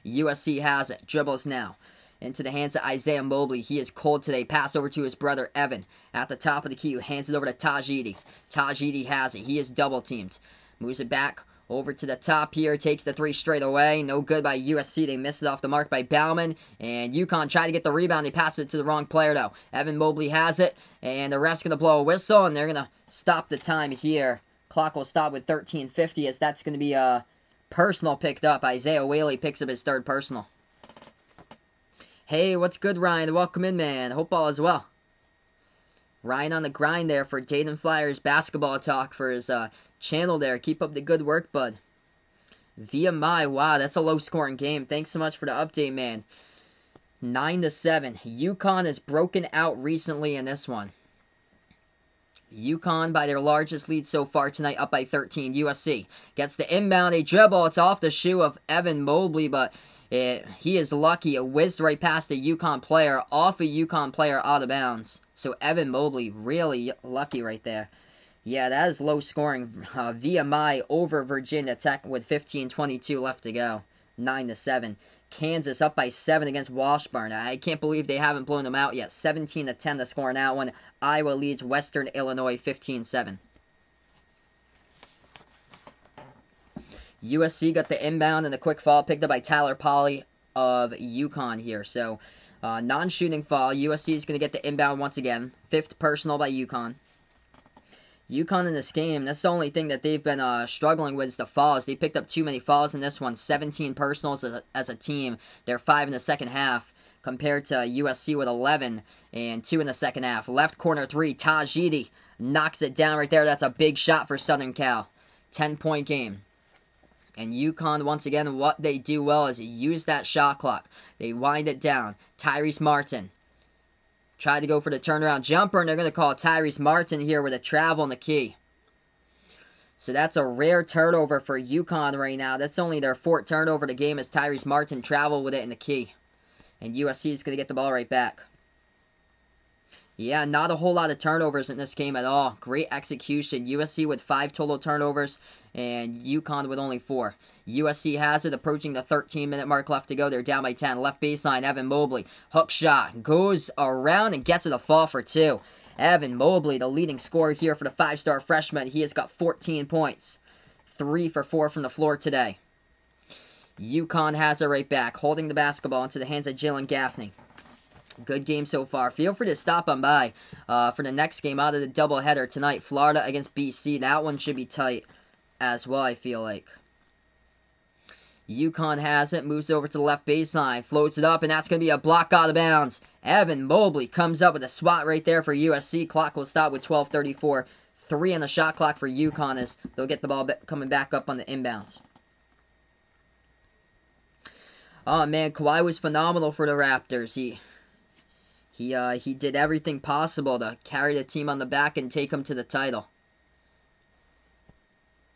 USC has it. Dribbles now into the hands of Isaiah Mobley. He is cold today. Pass over to his brother Evan at the top of the key. Hands it over to Taj Edey. Taj Edey has it. He is double teamed. Moves it back Over to the top here, takes the three straight away. No good by USC. They missed it off the mark by Bauman. And UConn tried to get the rebound. They passed it to the wrong player, though. Evan Mobley has it. And the ref's going to blow a whistle, and they're going to stop the time here. Clock will stop with 13:50 as that's going to be a personal picked up. Isaiah Whaley picks up his third personal. Hey, what's good, Ryan? Welcome in, man. Hope all is well. Ryan on the grind there for Dayton Flyers basketball talk for his channel there. Keep up the good work, bud. VMI, wow, that's a low-scoring game. Thanks so much for the update, man. 9-7. UConn has broken out recently in this one. UConn by their largest lead so far tonight, up by 13. USC gets the inbound, a dribble. It's off the shoe of Evan Mobley, but he is lucky. It whizzed right past a UConn player, off a UConn player out of bounds. So Evan Mobley, really lucky right there. Yeah, that is low scoring. VMI over Virginia Tech with 15:22 left to go. 9-7. Kansas up by 7 against Washburn. I can't believe they haven't blown them out yet. 17-10 to score in that one. Iowa leads Western Illinois 15-7. USC got the inbound and a quick foul picked up by Tyler Polley of UConn here. So, non-shooting foul. USC is going to get the inbound once again. 5th personal by UConn. UConn in this game, that's the only thing that they've been struggling with is the fouls. They picked up too many fouls in this one. 17 personals as a team. They're 5 in the second half compared to USC with 11 and 2 in the second half. Left corner 3, Tajidi knocks it down right there. That's a big shot for Southern Cal. 10-point game. And UConn, once again, what they do well is use that shot clock. They wind it down. Tyrese Martin tried to go for the turnaround jumper, and they're going to call Tyrese Martin here with a travel in the key. So that's a rare turnover for UConn right now. That's only their 4th turnover of the game as Tyrese Martin traveled with it in the key. And USC is going to get the ball right back. Yeah, not a whole lot of turnovers in this game at all. Great execution. USC with 5 total turnovers and UConn with only 4. USC has it, approaching the 13-minute mark left to go. They're down by 10. Left baseline, Evan Mobley. Hook shot. Goes around and gets it a fall for 2. Evan Mobley, the leading scorer here for the 5-star freshman. He has got 14 points. 3 for 4 from the floor today. UConn has it right back, holding the basketball into the hands of Jalen Gaffney. Good game so far. Feel free to stop on by for the next game out of the doubleheader tonight. Florida against BC. That one should be tight as well, I feel like. UConn has it. Moves over to the left baseline. Floats it up, and that's going to be a block out of bounds. Evan Mobley comes up with a swat right there for USC. Clock will stop with 12:34. 3 on the shot clock for UConn as they'll get the ball coming back up on the inbounds. Oh, man, Kawhi was phenomenal for the Raptors. He did everything possible to carry the team on the back and take them to the title.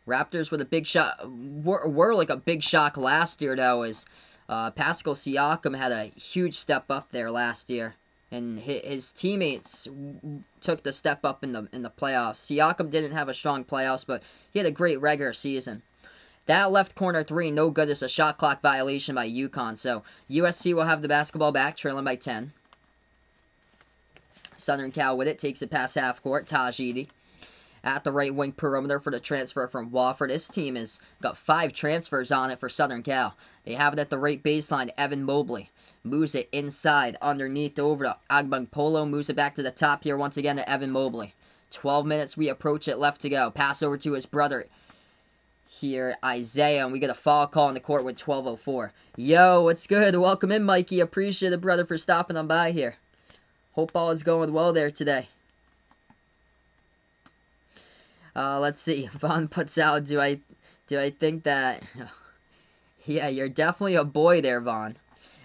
Raptors with a big shot were like a big shock last year though, as Pascal Siakam had a huge step up there last year, and his teammates took the step up in the playoffs. Siakam didn't have a strong playoffs, but he had a great regular season. That left corner 3, no good. It's a shot clock violation by UConn. So USC will have the basketball back, trailing by 10. Southern Cal with it, takes it past half court. Tajidi at the right wing perimeter for the transfer from Wofford. This team has got 5 transfers on it for Southern Cal. They have it at the right baseline. Evan Mobley moves it inside, underneath over to Agbankpolo. Moves it back to the top here once again to Evan Mobley. 12 minutes, we approach it, left to go. Pass over to his brother here, Isaiah, and we get a foul call on the court with 12:04. Yo, what's good? Welcome in, Mikey. Appreciate it, brother, for stopping on by here. Hope all is going well there today. Let's see. Vaughn puts out, do I think that... Yeah, you're definitely a boy there, Vaughn.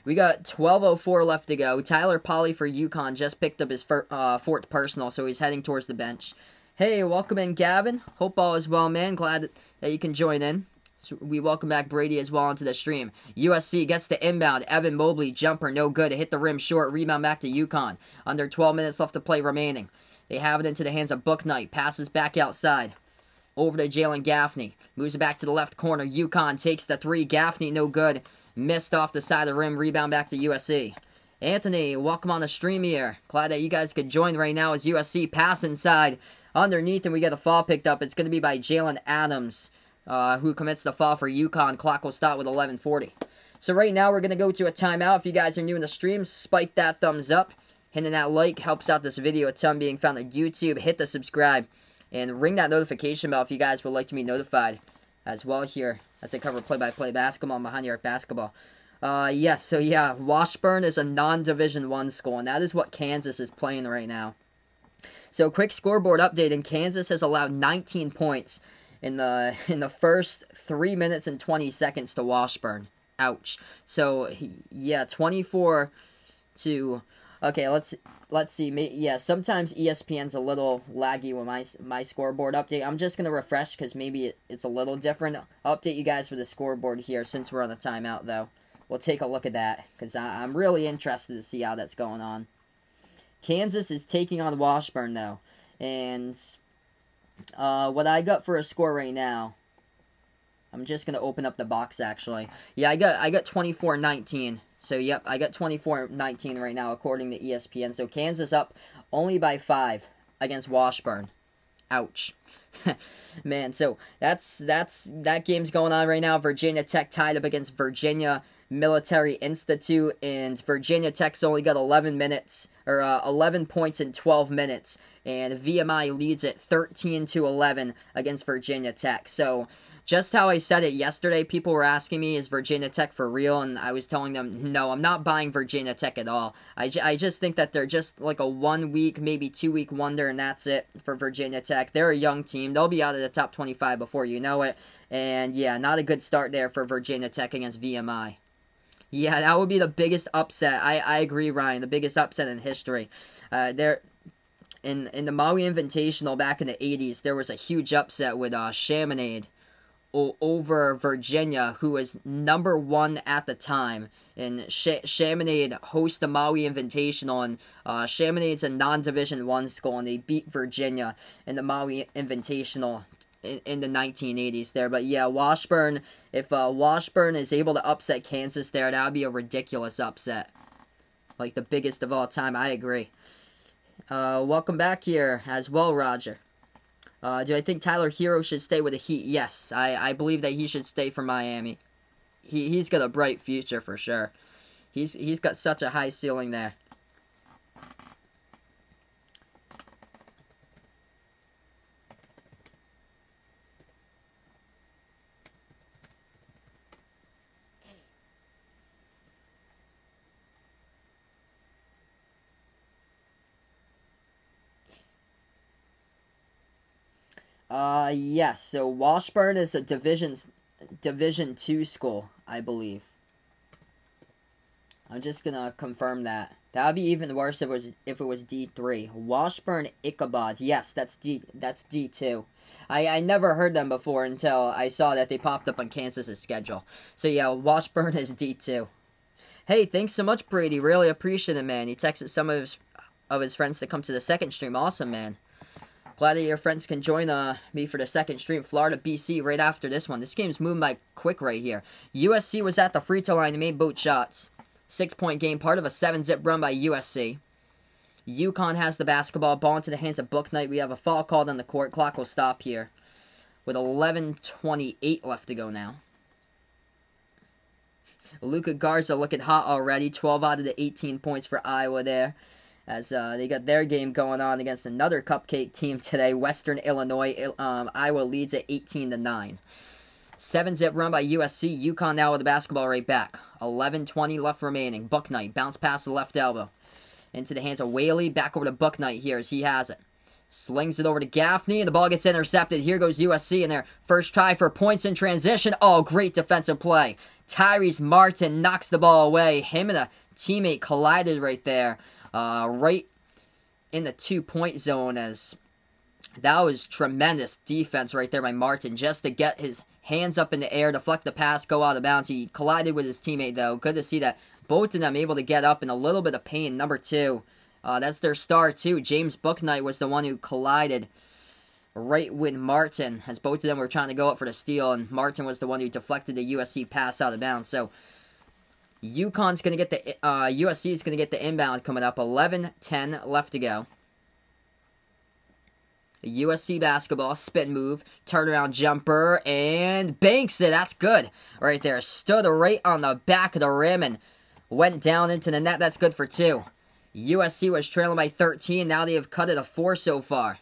We got 12:04 left to go. Tyler Polley for UConn just picked up his 4th personal, so he's heading towards the bench. Hey, welcome in, Gavin. Hope all is well, man. Glad that you can join in. So we welcome back Brady as well onto the stream. USC gets the inbound. Evan Mobley, jumper, no good. Hit the rim short. Rebound back to UConn. Under 12 minutes left to play remaining. They have it into the hands of Bouknight. Passes back outside. Over to Jalen Gaffney. Moves it back to the left corner. UConn takes the 3. Gaffney, no good. Missed off the side of the rim. Rebound back to USC. Anthony, welcome on the stream here. Glad that you guys could join right now as USC pass inside. Underneath, and we get a foul picked up. It's going to be by Jalen Adams who commits the foul for UConn. Clock will stop with 11:40. So right now we're going to go to a timeout. If you guys are new in the stream, spike that thumbs up. Hitting that like helps out this video a ton, being found on YouTube. Hit the subscribe and ring that notification bell if you guys would like to be notified as well here as I cover play-by-play basketball and Behind the Arc basketball. Yes, so yeah, Washburn is a non-Division I school, and that is what Kansas is playing right now. So quick scoreboard update, and Kansas has allowed 19 points in the first 3 minutes and 20 seconds to Washburn. Ouch. So yeah, 24 to. Okay, let's see. Yeah, sometimes ESPN's a little laggy with my scoreboard update. I'm just gonna refresh because maybe it's a little different. I'll update you guys for the scoreboard here since we're on the timeout though. We'll take a look at that because I'm really interested to see how that's going on. Kansas is taking on Washburn though, and what I got for a score right now. I'm just gonna open up the box actually. Yeah, I got 24-19. So, yep, I got 24-19 right now, according to ESPN. So, Kansas up only by 5 against Washburn. Ouch. Man, so that game's going on right now. Virginia Tech tied up against Virginia Military Institute, and Virginia Tech's only got 11 points in 12 minutes, and VMI leads it 13-11 against Virginia Tech. So, just how I said it yesterday, people were asking me, is Virginia Tech for real? And I was telling them, no, I'm not buying Virginia Tech at all. I just think that they're just like a 1 week, maybe 2 week wonder, and that's it for Virginia Tech. They're a young team. They'll be out of the top 25 before you know it. And yeah, not a good start there for Virginia Tech against VMI. Yeah, that would be the biggest upset. I agree, Ryan. The biggest upset in history. In the Maui Invitational back in the 80s, there was a huge upset with Chaminade over Virginia, who was number 1 at the time. And Chaminade hosts the Maui Invitational, and Chaminade's a non-Division I school, and they beat Virginia in the Maui Invitational in the 1980s there. But yeah, Washburn, if Washburn is able to upset Kansas there, that would be a ridiculous upset. Like the biggest of all time, I agree. Welcome back here as well, Roger. Do I think Tyler Hero should stay with the Heat? Yes, I believe that he should stay for Miami. He's got a bright future for sure. He's got such a high ceiling there. Yes, so Washburn is a Division II school, I believe. I'm just gonna confirm that. That would be even worse if it was D3. Washburn Ichabod. Yes, that's D2. I never heard them before until I saw that they popped up on Kansas's schedule. So yeah, Washburn is D2. Hey, thanks so much, Brady. Really appreciate it, man. He texted some of his friends to come to the second stream. Awesome, man. Glad that your friends can join me for the second stream. Florida, BC, right after this one. This game's moving by quick right here. USC was at the free throw line and made both shots. 6-point game, part of a 7-zip run by USC. UConn has the basketball. Ball into the hands of Booknight. We have a foul called on the court. Clock will stop here with 11:28 left to go now. Luka Garza looking hot already. 12 out of the 18 points for Iowa there, as they got their game going on against another cupcake team today, Western Illinois. Iowa leads at 18-9. 7-zip run by USC. UConn now with the basketball right back. 11:20 left remaining. Booknight bounce past the left elbow into the hands of Whaley. Back over to Booknight here as he has it. Slings it over to Gaffney, and the ball gets intercepted. Here goes USC in their first try for points in transition. Oh, great defensive play. Tyrese Martin knocks the ball away. Him and a teammate collided right there. Right in the 2-point zone, as that was tremendous defense right there by Martin, just to get his hands up in the air, deflect the pass, go out of bounds. He collided with his teammate, though. Good to see that both of them able to get up in a little bit of pain. Number 2, that's their star, too. James Booknight was the one who collided right with Martin, as both of them were trying to go up for the steal, and Martin was the one who deflected the USC pass out of bounds. So UConn's going to get the, USC is going to get the inbound coming up. 11:10 left to go. USC basketball, spin move, turnaround jumper, and banks it. That's good right there. Stood right on the back of the rim and went down into the net. That's good for 2. USC was trailing by 13. Now they have cut it to 4 so far.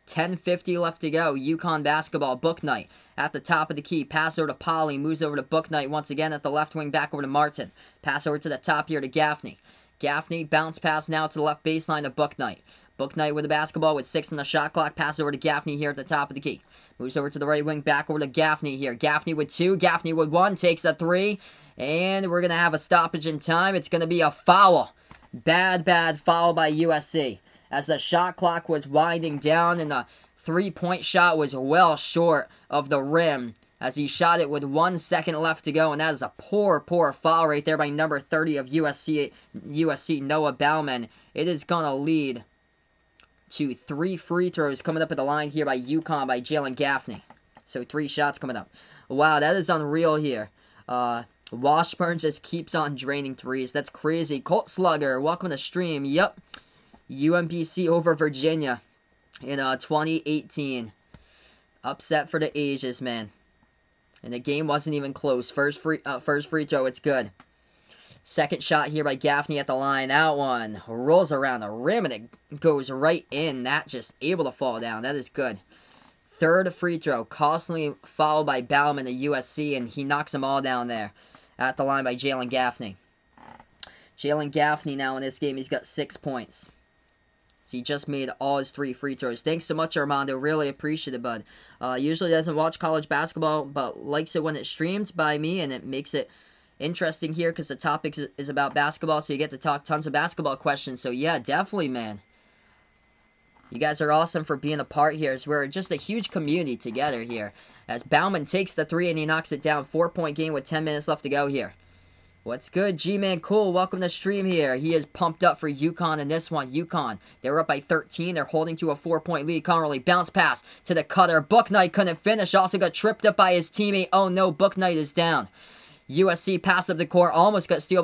10:50 left to go. UConn basketball, Booknight at the top of the key. Pass over to Polly. Moves over to Booknight once again at the left wing. Back over to Martin. Pass over to the top here to Gaffney. Gaffney, bounce pass now to the left baseline to Booknight. Booknight with the basketball with 6 on the shot clock. Pass over to Gaffney here at the top of the key. Moves over to the right wing. Back over to Gaffney here. Gaffney with 2. Gaffney with 1. Takes a 3. And we're going to have a stoppage in time. It's going to be a foul. Bad foul by USC. As the shot clock was winding down and the three-point shot was well short of the rim as he shot it with 1 second left to go. And that is a poor foul right there by number 30 of USC Noah Bauman. It is going to lead to 3 free throws coming up at the line here by UConn by Jalen Gaffney. So 3 shots coming up. Wow, that is unreal here. Washburn just keeps on draining threes. That's crazy. Colt Slugger, welcome to the stream. Yep. UMBC over Virginia in 2018. Upset for the ages, man. And the game wasn't even close. First free throw, it's good. Second shot here by Gaffney at the line. That one rolls around the rim and it goes right in. That just able to fall down. That is good. Third free throw, costly fouled by Bauman to USC, and he knocks them all down there at the line by Jalen Gaffney. Jalen Gaffney now in this game, he's got 6 points. So he just made all his 3 free throws. Thanks so much, Armando. Really appreciate it, bud. Usually doesn't watch college basketball, but likes it when it's streamed by me, and it makes it interesting here because the topic is about basketball, so you get to talk tons of basketball questions. So yeah, definitely, man. You guys are awesome for being a part here. As we're just a huge community together here. As Bauman takes the 3 and he knocks it down. 4-point game with 10 minutes left to go here. What's good, G-Man Cool? Welcome to the stream here. He is pumped up for UConn in this one. UConn, they were up by 13. They're holding to a 4-point lead. Connerly, bounce pass to the cutter. Booknight couldn't finish. Also got tripped up by his teammate. Oh no, Booknight is down. USC pass up the court. Almost got steal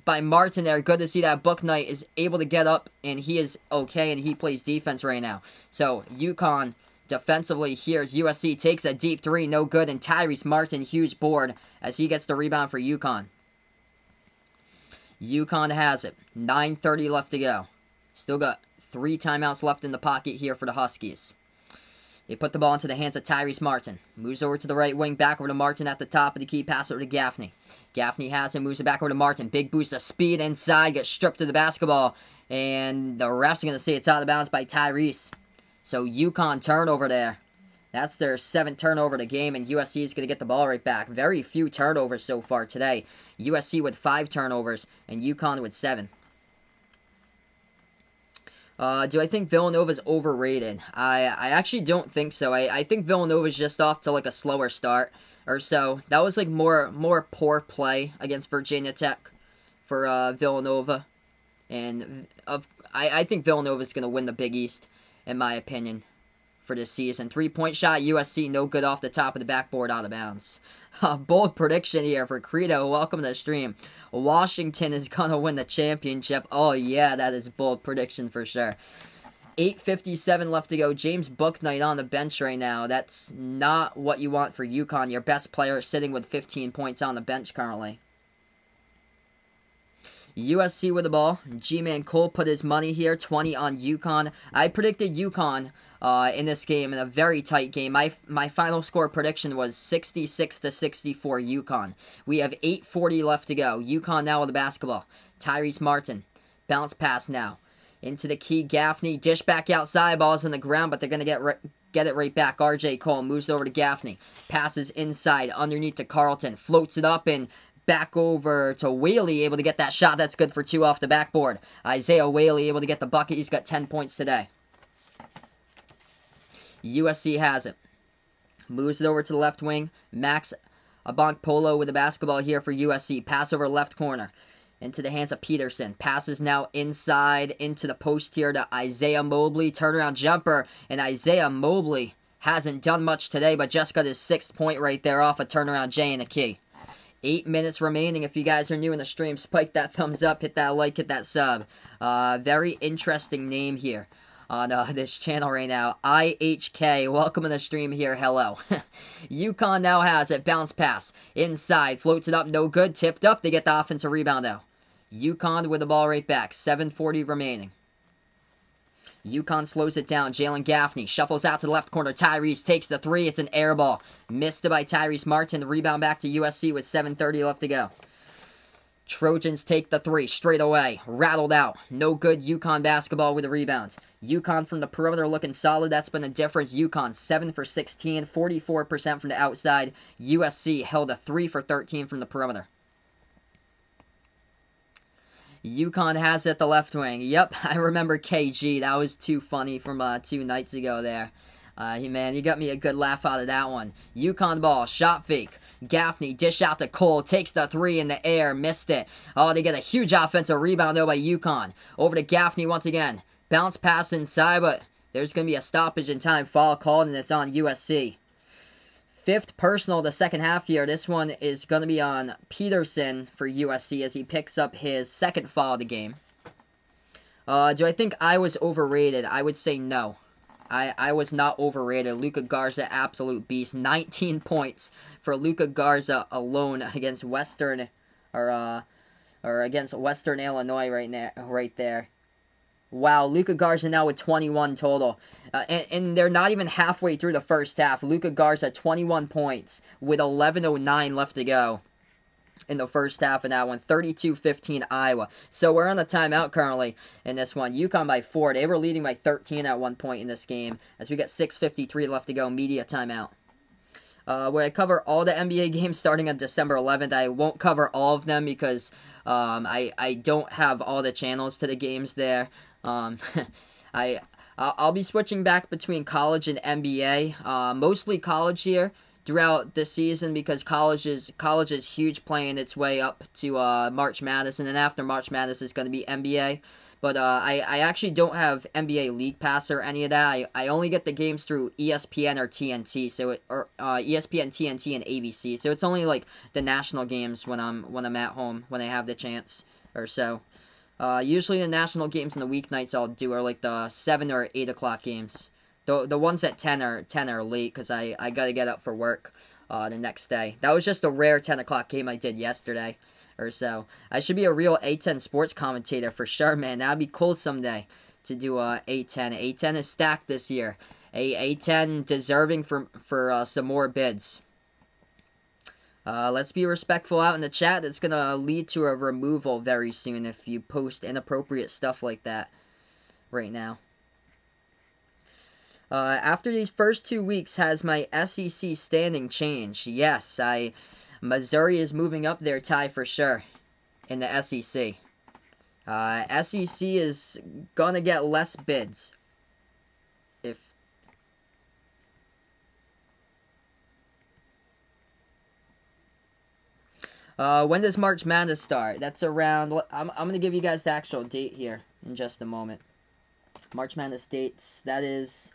by Martin there. Good to see that Booknight is able to get up and he is okay and he plays defense right now. So UConn defensively here as USC takes a deep 3. No good. And Tyrese Martin, huge board as he gets the rebound for UConn. UConn has it. 9:30 left to go. Still got 3 timeouts left in the pocket here for the Huskies. They put the ball into the hands of Tyrese Martin. Moves over to the right wing, back over to Martin at the top of the key. Pass over to Gaffney. Gaffney has him, moves it back over to Martin. Big boost of speed inside, gets stripped of the basketball. And the ref's going to say it's out of bounds by Tyrese. So UConn turnover there. That's their 7th turnover of the game, and USC is going to get the ball right back. Very few turnovers so far today. USC with 5 turnovers, and UConn with 7. Do I think Villanova's overrated? I actually don't think so. I think Villanova's just off to like a slower start or so. That was like more poor play against Virginia Tech for Villanova. And I think Villanova's going to win the Big East, in my opinion, for this season. 3-point shot, USC, no good off the top of the backboard, out of bounds. Bold prediction here for Credo. Welcome to the stream. Washington is going to win the championship. Oh, yeah, that is a bold prediction for sure. 8:57 left to go. James Booknight on the bench right now. That's not what you want for UConn. Your best player sitting with 15 points on the bench currently. USC with the ball. G-Man Cole put his money here, 20 on UConn. I predicted UConn in this game, in a very tight game. My final score prediction was 66-64 UConn. We have 8:40 left to go. UConn now with the basketball. Tyrese Martin. Bounce pass now. Into the key, Gaffney. Dish back outside. Ball's on the ground, but they're going to get it right back. RJ Cole moves over to Gaffney. Passes inside, underneath to Carlton. Floats it up and back over to Whaley, able to get that shot. That's good for 2 off the backboard. Isaiah Whaley able to get the bucket. He's got 10 points today. USC has it. Moves it over to the left wing. Max Abonkpolo with the basketball here for USC. Pass over left corner. Into the hands of Peterson. Passes now inside into the post here to Isaiah Mobley. Turnaround jumper. And Isaiah Mobley hasn't done much today, but just got his 6th point right there off a turnaround J in the key. 8 minutes remaining. If you guys are new in the stream, spike that thumbs up, hit that like, hit that sub. Very interesting name here. on this channel right now. IHK, welcome to the stream here. Hello. UConn now has it. Bounce pass. Inside. Floats it up. No good. Tipped up. They get the offensive rebound though. UConn with the ball right back. 7:40 remaining. UConn slows it down. Jalen Gaffney shuffles out to the left corner. Tyrese takes the three. It's an air ball. Missed it by Tyrese Martin. The rebound back to USC with 7:30 left to go. Trojans take the three straight away. Rattled out. No good. UConn basketball with the rebound. UConn from the perimeter looking solid. That's been the difference. UConn 7 for 16, 44% from the outside. USC held a 3 for 13 from the perimeter. UConn has it at the left wing. Yep, I remember KG. That was too funny from 2 nights ago there. Man, you got me a good laugh out of that one. UConn ball, shot fake. Gaffney, dish out to Cole, takes the three in the air, missed it. Oh, they get a huge offensive rebound though by UConn. Over to Gaffney once again. Bounce pass inside, but there's going to be a stoppage in time. Foul called, and it's on USC. 5th personal the second half here. This one is going to be on Peterson for USC as he picks up his 2nd foul of the game. Do I think I was overrated? I would say no. I was not overrated. Luka Garza, absolute beast. 19 points for Luka Garza alone against Western against Western Illinois right there. Wow, Luka Garza now with 21 total. And they're not even halfway through the first half. Luka Garza 21 points with 11:09 left to go in the first half of that one. 32-15 Iowa. So we're on a timeout currently in this one. UConn by 4. They were leading by 13 at one point in this game. As we got 6:53 left to go. Media timeout. Where I cover all the NBA games starting on December 11th. I won't cover all of them because I don't have all the channels to the games there. I'll be switching back between college and NBA. Mostly college here throughout the season because college is huge, playing its way up to March Madness, and then after March Madness is going to be NBA. But I actually don't have NBA League Pass or any of that. I only get the games through ESPN or TNT, ESPN, TNT, and ABC. So it's only like the national games when I'm at home when I have the chance or so. Usually the national games and the weeknights I'll do are like the 7 or 8 o'clock games. The ones at 10 are late because I gotta get up for work the next day. That was just a rare 10 o'clock game I did yesterday or so. I should be a real A10 sports commentator for sure, man. That'd be cool someday to do A10. A10 is stacked this year. A10 deserving for some more bids. Let's be respectful out in the chat. It's going to lead to a removal very soon if you post inappropriate stuff like that right now. After these first 2 weeks, has my SEC standing changed? Yes, Missouri is moving up there, Ty, for sure, in the SEC. SEC is going to get less bids. When does March Madness start? That's around... I'm going to give you guys the actual date here in just a moment. March Madness dates. That is...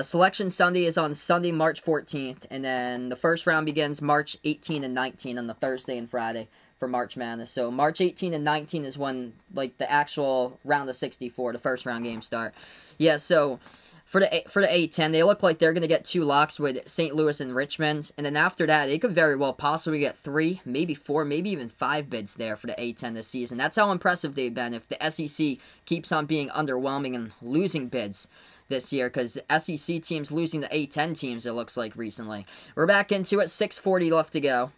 Selection Sunday is on Sunday, March 14th. And then the first round begins March 18 and 19 on the Thursday and Friday for March Madness. So March 18 and 19 is when, like, the actual round of 64, the first round games start. Yeah, so... For the A10, they look like they're going to get 2 locks with St. Louis and Richmond. And then after that, they could very well possibly get 3, maybe 4, maybe even 5 bids there for the A10 this season. That's how impressive they've been if the SEC keeps on being underwhelming and losing bids this year. Because SEC teams losing the A10 teams, it looks like, recently. We're back into it. 6:40 left to go.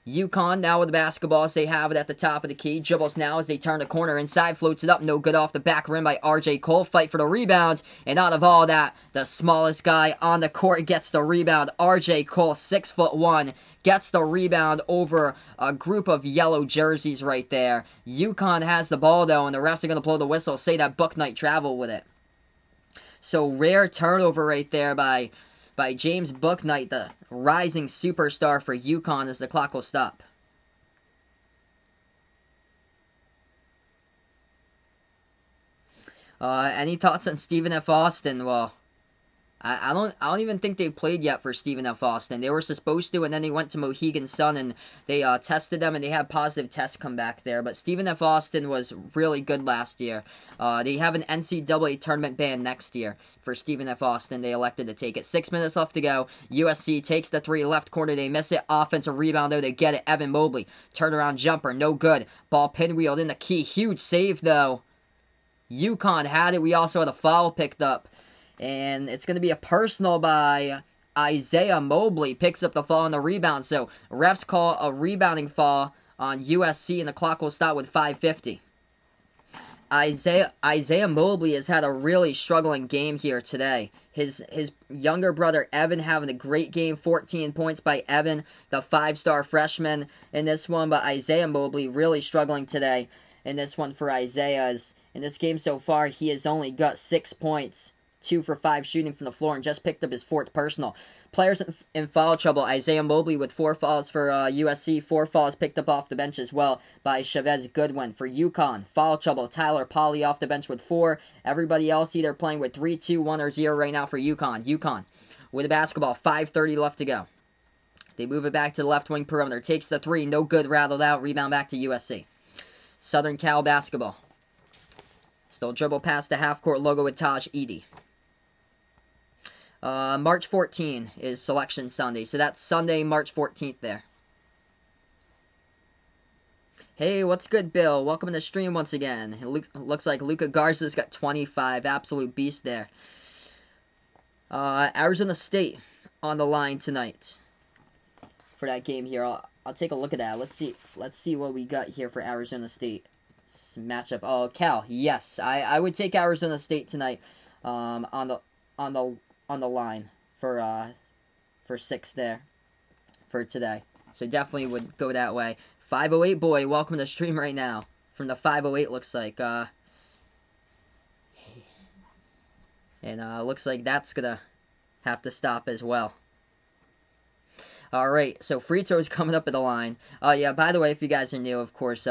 UConn now with the basketball as they have it at the top of the key. Dribbles now as they turn the corner inside. Floats it up. No good off the back rim by RJ Cole. Fight for the rebound. And out of all that, the smallest guy on the court gets the rebound. RJ Cole, 6'1", gets the rebound over a group of yellow jerseys right there. UConn has the ball though, and the refs are going to blow the whistle. Say that Bouknight traveled with it. So rare turnover right there by James Bouknight, the rising superstar for UConn, as the clock will stop. Any thoughts on Stephen F. Austin? Well, I don't even think they played yet for Stephen F. Austin. They were supposed to, and then they went to Mohegan Sun and they tested them, and they had positive tests come back there. But Stephen F. Austin was really good last year. They have an NCAA tournament ban next year for Stephen F. Austin. They elected to take it. 6 minutes left to go. USC takes the three, left corner. They miss it. Offensive rebound though. They get it. Evan Mobley, turnaround jumper, no good. Ball pinwheeled in the key. Huge save though. UConn had it. We also had a foul picked up. And it's going to be a personal by Isaiah Mobley. Picks up the foul on the rebound. So refs call a rebounding foul on USC, and the clock will stop with 5:50. Isaiah Mobley has had a really struggling game here today. His younger brother Evan having a great game. 14 points by Evan, the 5-star freshman in this one. But Isaiah Mobley really struggling today in this one for Isaiah. In this game so far, he has only got 6 points. 2 for 5 shooting from the floor, and just picked up his 4th personal. Players in foul trouble. Isaiah Mobley with 4 fouls for USC. 4 fouls picked up off the bench as well by Chavez Goodwin. For UConn, foul trouble. Tyler Polley off the bench with 4. Everybody else either playing with 3, 2, 1, or 0 right now for UConn. UConn with the basketball. 5:30 left to go. They move it back to the left wing perimeter. Takes the 3. No good. Rattled out. Rebound back to USC. Southern Cal basketball. Still dribble past the half-court logo with Taj Edey. March 14 is Selection Sunday, so that's Sunday, March 14th there. Hey, what's good, Bill? Welcome to the stream once again. It looks like Luka Garza's got 25. Absolute beast there. Arizona State on the line tonight for that game here. I'll take a look at that. Let's see what we got here for Arizona State matchup. Oh, Cal. Yes, I would take Arizona State tonight. On the line for 6 there for today. So definitely would go that way. 508 boy, welcome to the stream right now. From the 508 looks like. And looks like that's gonna have to stop as well. Alright, so free throws coming up at the line. Yeah, by the way, if you guys are new, of course,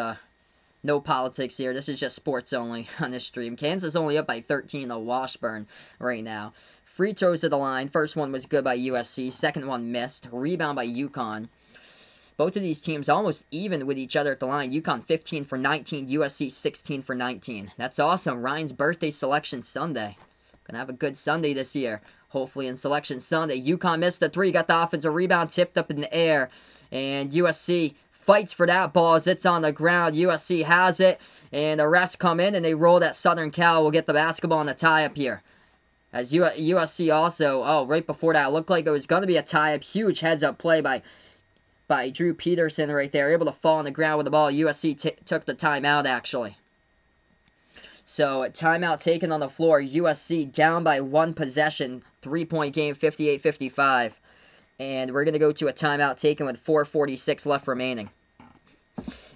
no politics here. This is just sports only on this stream. Kansas only up by 13 to Washburn right now. Free throws at the line. First one was good by USC. Second one missed. Rebound by UConn. Both of these teams almost even with each other at the line. UConn 15 for 19. USC 16 for 19. That's awesome. Ryan's birthday Selection Sunday. Gonna have a good Sunday this year. Hopefully in Selection Sunday. UConn missed the 3. Got the offensive rebound. Tipped up in the air. And USC fights for that ball as it's on the ground. USC has it. And the refs come in and they roll that Southern Cal. Will get the basketball on the tie up here. As USC also, right before that, looked like it was going to be a tie-up. Huge heads-up play by Drew Peterson right there. Able to fall on the ground with the ball. USC took the timeout, actually. So, timeout taken on the floor. USC down by 1 possession. 3-point game, 58-55. And we're going to go to a timeout taken with 4:46 left remaining.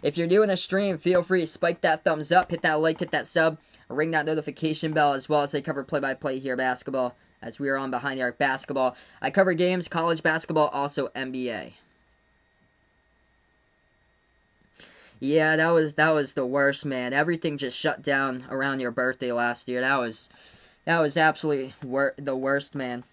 If you're new in the stream, feel free to spike that thumbs up, hit that like, hit that sub. Ring that notification bell as well as I cover play-by-play here basketball as we are on Behind the Arc Basketball. I cover games, college basketball, also NBA. Yeah, that was the worst, man. Everything just shut down around your birthday last year. That was absolutely the worst, man.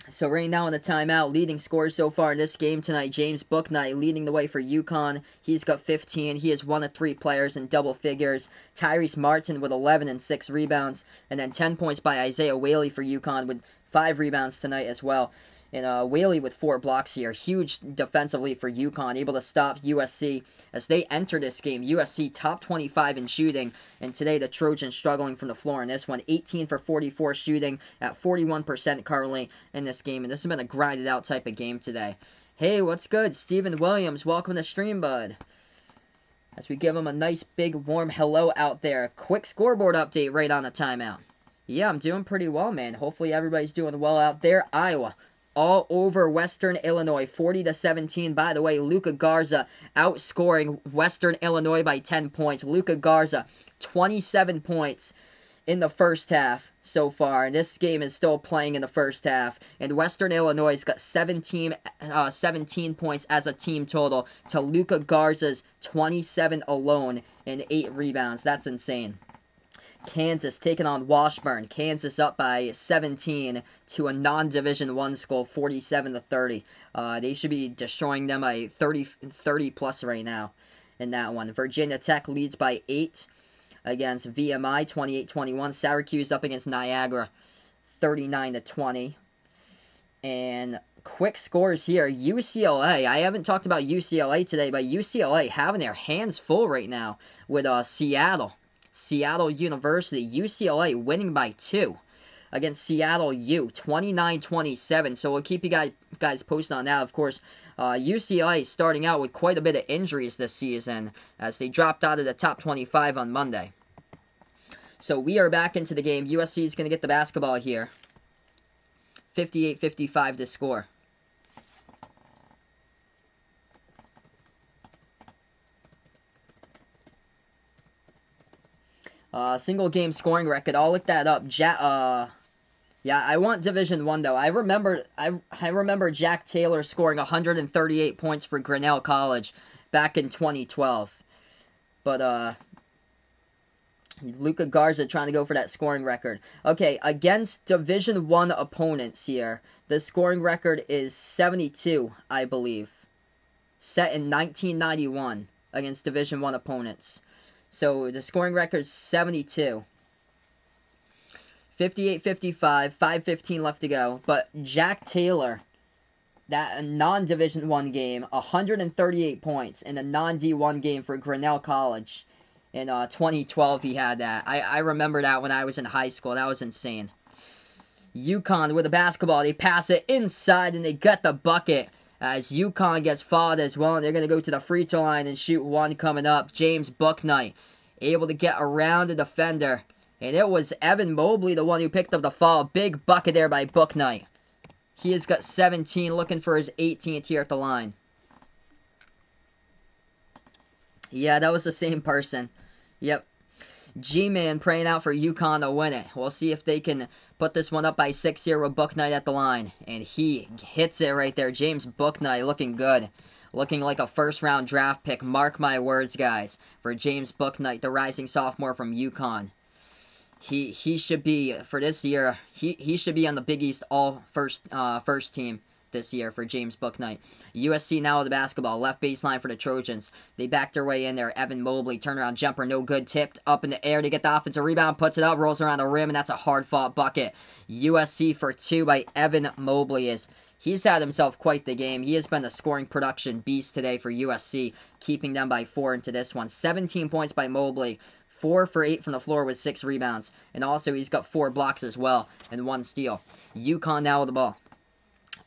So right now in the timeout, leading scorers so far in this game tonight, James Bouknight leading the way for UConn. He's got 15. He is one of 3 players in double figures. Tyrese Martin with 11 and 6 rebounds. And then 10 points by Isaiah Whaley for UConn with 5 rebounds tonight as well. And Whaley with 4 blocks here. Huge defensively for UConn, able to stop USC as they enter this game. USC top 25 in shooting, and today the Trojans struggling from the floor in this one. 18 for 44 shooting at 41% currently in this game, and this has been a grinded out type of game today. Hey, what's good? Steven Williams, welcome to the stream, bud. As we give him a nice big warm hello out there. Quick scoreboard update right on the timeout. Yeah, I'm doing pretty well, man. Hopefully everybody's doing well out there. Iowa all over Western Illinois, 40-17. By the way, Luka Garza outscoring Western Illinois by 10 points. Luka Garza, 27 points in the first half so far, and this game is still playing in the first half. And Western Illinois got 17 points as a team total to Luka Garza's 27 alone and 8 rebounds. That's insane. Kansas taking on Washburn. Kansas up by 17 to a non-Division I school, 47-30. They should be destroying them by 30 plus right now in that one. Virginia Tech leads by 8 against VMI, 28-21. Syracuse up against Niagara, 39-20. And quick scores here. UCLA. I haven't talked about UCLA today, but UCLA having their hands full right now with Seattle. Seattle University. UCLA winning by 2 against Seattle U, 29-27. So we'll keep you guys posted on that. Of course, UCLA starting out with quite a bit of injuries this season as they dropped out of the top 25 on Monday. So we are back into the game. USC is going to get the basketball here. 58-55 to score. Single game scoring record. I'll look that up. Yeah, I want Division I though. I remember Jack Taylor scoring 138 points for Grinnell College back in 2012. But Luka Garza trying to go for that scoring record. Okay, against Division I opponents here, the scoring record is 72, I believe. Set in 1991 against Division I opponents. So the scoring record is 72. 58-55, 5:15 left to go. But Jack Taylor, that non-Division I game, 138 points in a non-D1 game for Grinnell College. In 2012 he had that. I remember that when I was in high school. That was insane. UConn with the basketball. They pass it inside and they get the bucket. As UConn gets fouled as well, and they're going to go to the free throw line and shoot one coming up. James Bouknight able to get around the defender. And it was Evan Mobley, the one who picked up the foul. Big bucket there by Bouknight. He has got 17, looking for his 18th here at the line. Yeah, that was the same person. Yep. G-Man praying out for UConn to win it. We'll see if they can put this one up by 6 here with Bouknight at the line. And he hits it right there. James Bouknight looking good. Looking like a first-round draft pick. Mark my words, guys. For James Bouknight, the rising sophomore from UConn. He should be, for this year, he should be on the Big East all-first team this year for James Bouknight. USC now with the basketball. Left baseline for the Trojans. They back their way in there. Evan Mobley, turnaround jumper, no good. Tipped up in the air to get the offensive rebound. Puts it up, rolls around the rim, and that's a hard-fought bucket. USC for 2 by Evan Mobley. He's had himself quite the game. He has been a scoring production beast today for USC, keeping them by 4 into this one. 17 points by Mobley. 4 for 8 from the floor with 6 rebounds. And also he's got 4 blocks as well and 1 steal. UConn now with the ball.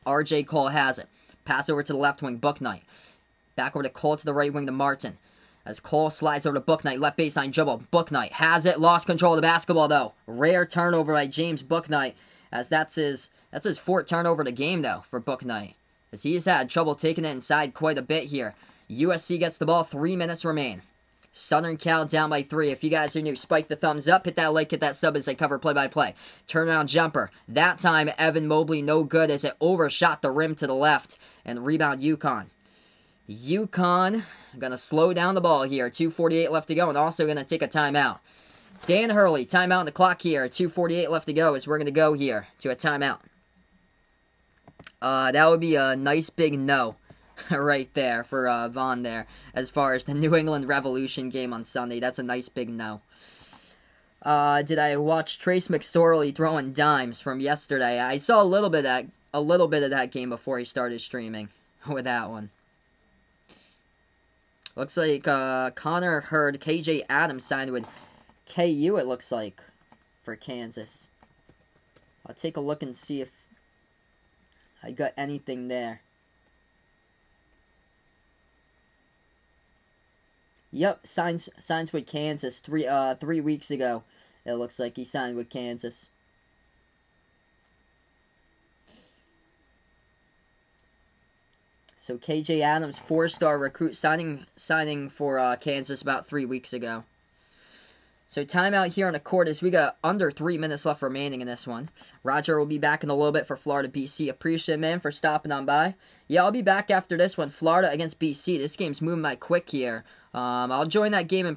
R.J. Cole has it. Pass over to the left wing, Bouknight. Back over to Cole to the right wing to Martin. As Cole slides over to Bouknight, left baseline dribble. Bouknight has it, lost control of the basketball though. Rare turnover by James Bouknight, as that's his 4th turnover of the game though for Bouknight. As he has had trouble taking it inside quite a bit here. USC gets the ball, 3 minutes remain. Southern Cal down by 3. If you guys are new, spike the thumbs up, hit that like, hit that sub as I cover play-by-play. Turnaround jumper. That time, Evan Mobley no good as it overshot the rim to the left. And rebound UConn. UConn going to slow down the ball here. 2:48 left to go and also going to take a timeout. Dan Hurley, timeout on the clock here. 2:48 left to go as we're going to go here to a timeout. That would be a nice big no. Right there for Vaughn there. As far as the New England Revolution game on Sunday, that's a nice big no. Did I watch Trace McSorley throwing dimes from yesterday? I saw a little bit of that game before he started streaming with that one. Looks like Connor Hurd, KJ Adams signed with KU. It looks like for Kansas. I'll take a look and see if I got anything there. Yep, signs with Kansas 3 weeks ago. It looks like he signed with Kansas. So KJ Adams, 4-star recruit, signing for Kansas about 3 weeks ago. So timeout here on the court as we got under 3 minutes left remaining in this one. Roger will be back in a little bit for Florida BC. Appreciate it, man, for stopping on by. Yeah, I'll be back after this one. Florida against BC. This game's moving by quick here. I'll join that game in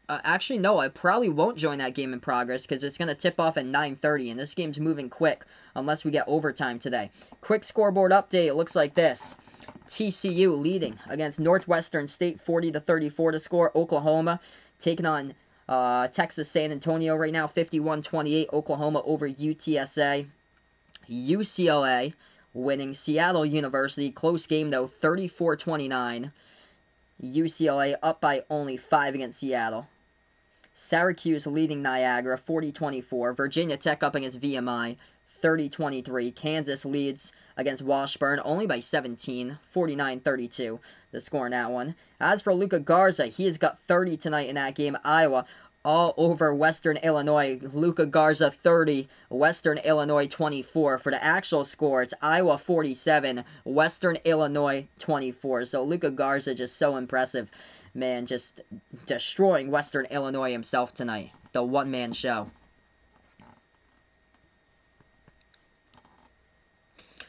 actually, no, I probably won't join that game in progress because it's going to tip off at 9:30, and this game's moving quick unless we get overtime today. Quick scoreboard update. It looks like this. TCU leading against Northwestern State 40-34 to score. Oklahoma taking on Texas San Antonio right now 51-28. Oklahoma over UTSA. UCLA winning Seattle University. Close game though, 34-29. UCLA up by only 5 against Seattle. Syracuse leading Niagara 40-24. Virginia Tech up against VMI 30-23. Kansas leads against Washburn only by 17, 49-32. The score in that one. As for Luka Garza, he has got 30 tonight in that game. Iowa all over Western Illinois. Luka Garza 30, Western Illinois 24. For the actual score, it's Iowa 47, Western Illinois 24. So Luka Garza just so impressive. Man, just destroying Western Illinois himself tonight. The one-man show.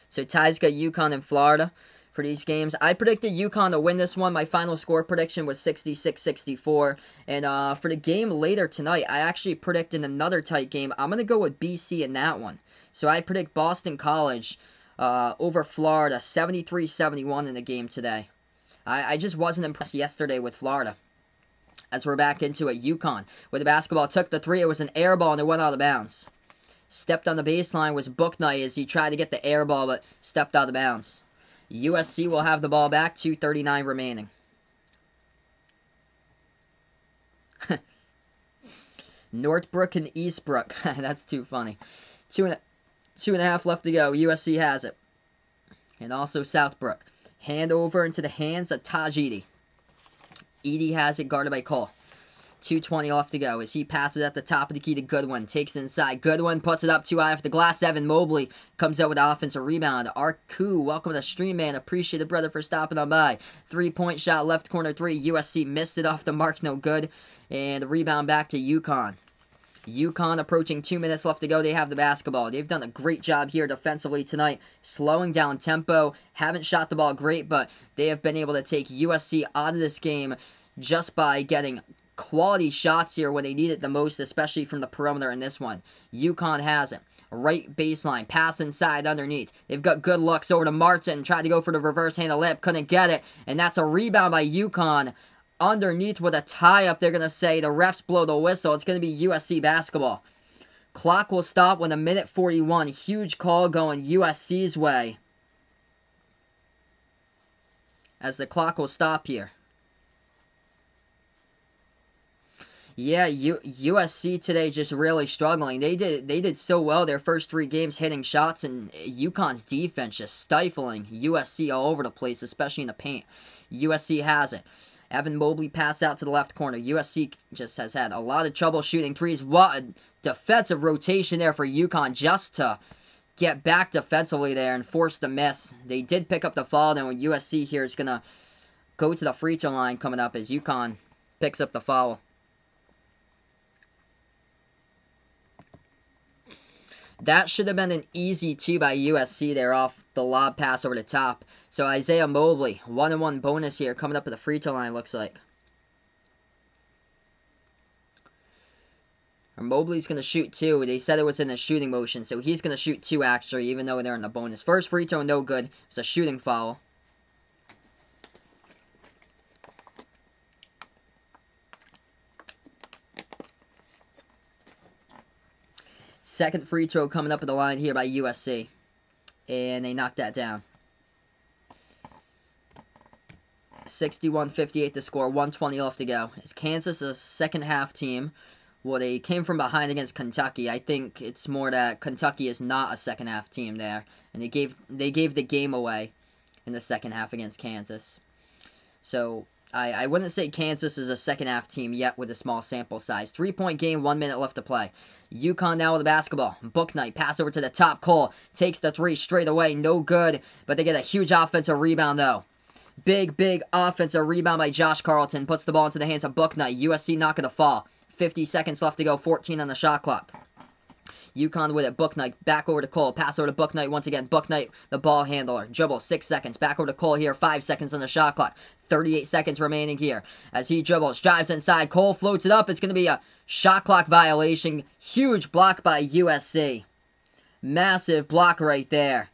So Ty's got UConn and Florida for these games. I predicted UConn to win this one. My final score prediction was 66-64. And for the game later tonight, I actually predicted another tight game. I'm going to go with BC in that one. So I predict Boston College over Florida, 73-71 in the game today. I just wasn't impressed yesterday with Florida. As we're back into it, UConn with the basketball took the three. It was an air ball and it went out of bounds. Stepped on the baseline was Booknight as he tried to get the air ball but stepped out of bounds. USC will have the ball back, 2:39 remaining. Northbrook and Eastbrook. That's too funny. Two and a half left to go. USC has it. And also Southbrook. Hand over into the hands of Taj Edey. Edey has it guarded by Cole. 2:20 left to go as he passes at the top of the key to Goodwin. Takes it inside. Goodwin puts it up too high off the glass. Evan Mobley comes out with the offensive rebound. Arku, welcome to the stream, man. Appreciate it, brother, for stopping on by. 3-point shot, left corner three. USC missed it off the mark, no good. And the rebound back to UConn. UConn approaching 2 minutes left to go. They have the basketball. They've done a great job here defensively tonight, slowing down tempo. Haven't shot the ball great, but they have been able to take USC out of this game just by getting quality shots here when they need it the most, especially from the perimeter in this one. UConn has it. Right baseline. Pass inside underneath. They've got good looks over to Martin. Tried to go for the reverse hand of lip. Couldn't get it. And that's a rebound by UConn. Underneath with a tie-up, they're going to say the refs blow the whistle. It's going to be USC basketball. Clock will stop when 1:41. Huge call going USC's way. As the clock will stop here. Yeah, USC today just really struggling. They did so well their first 3 games hitting shots, and UConn's defense just stifling USC all over the place, especially in the paint. USC has it. Evan Mobley pass out to the left corner. USC just has had a lot of trouble shooting threes. What a defensive rotation there for UConn just to get back defensively there and force the miss. They did pick up the foul, and USC here is going to go to the free throw line coming up as UConn picks up the foul. That should have been an easy 2 by USC there off the lob pass over the top. So Isaiah Mobley, 1-on-1 bonus here coming up at the free throw line, looks like. Mobley's going to shoot 2. They said it was in a shooting motion, so he's going to shoot 2 actually, even though they're in the bonus. First free throw, no good. It's a shooting foul. Second free throw coming up at the line here by USC. And they knocked that down. 61-58 to score. 1:20 left to go. Is Kansas a second half team? Well, they came from behind against Kentucky. I think it's more that Kentucky is not a second half team there. And they gave the game away in the second half against Kansas. So I wouldn't say Kansas is a second half team yet with a small sample size. 3-point game, 1 minute left to play. UConn now with the basketball. Booknight pass over to the top. Cole takes the 3 straight away. No good, but they get a huge offensive rebound though. Big offensive rebound by Josh Carlton. Puts the ball into the hands of Booknight. USC not going to fall. 50 seconds left to go, 14 on the shot clock. UConn with it, Bouknight, back over to Cole, pass over to Bouknight once again, Bouknight, the ball handler, dribble, 6 seconds, back over to Cole here, 5 seconds on the shot clock, 38 seconds remaining here, as he dribbles, drives inside, Cole floats it up, it's going to be a shot clock violation, huge block by USC, massive block right there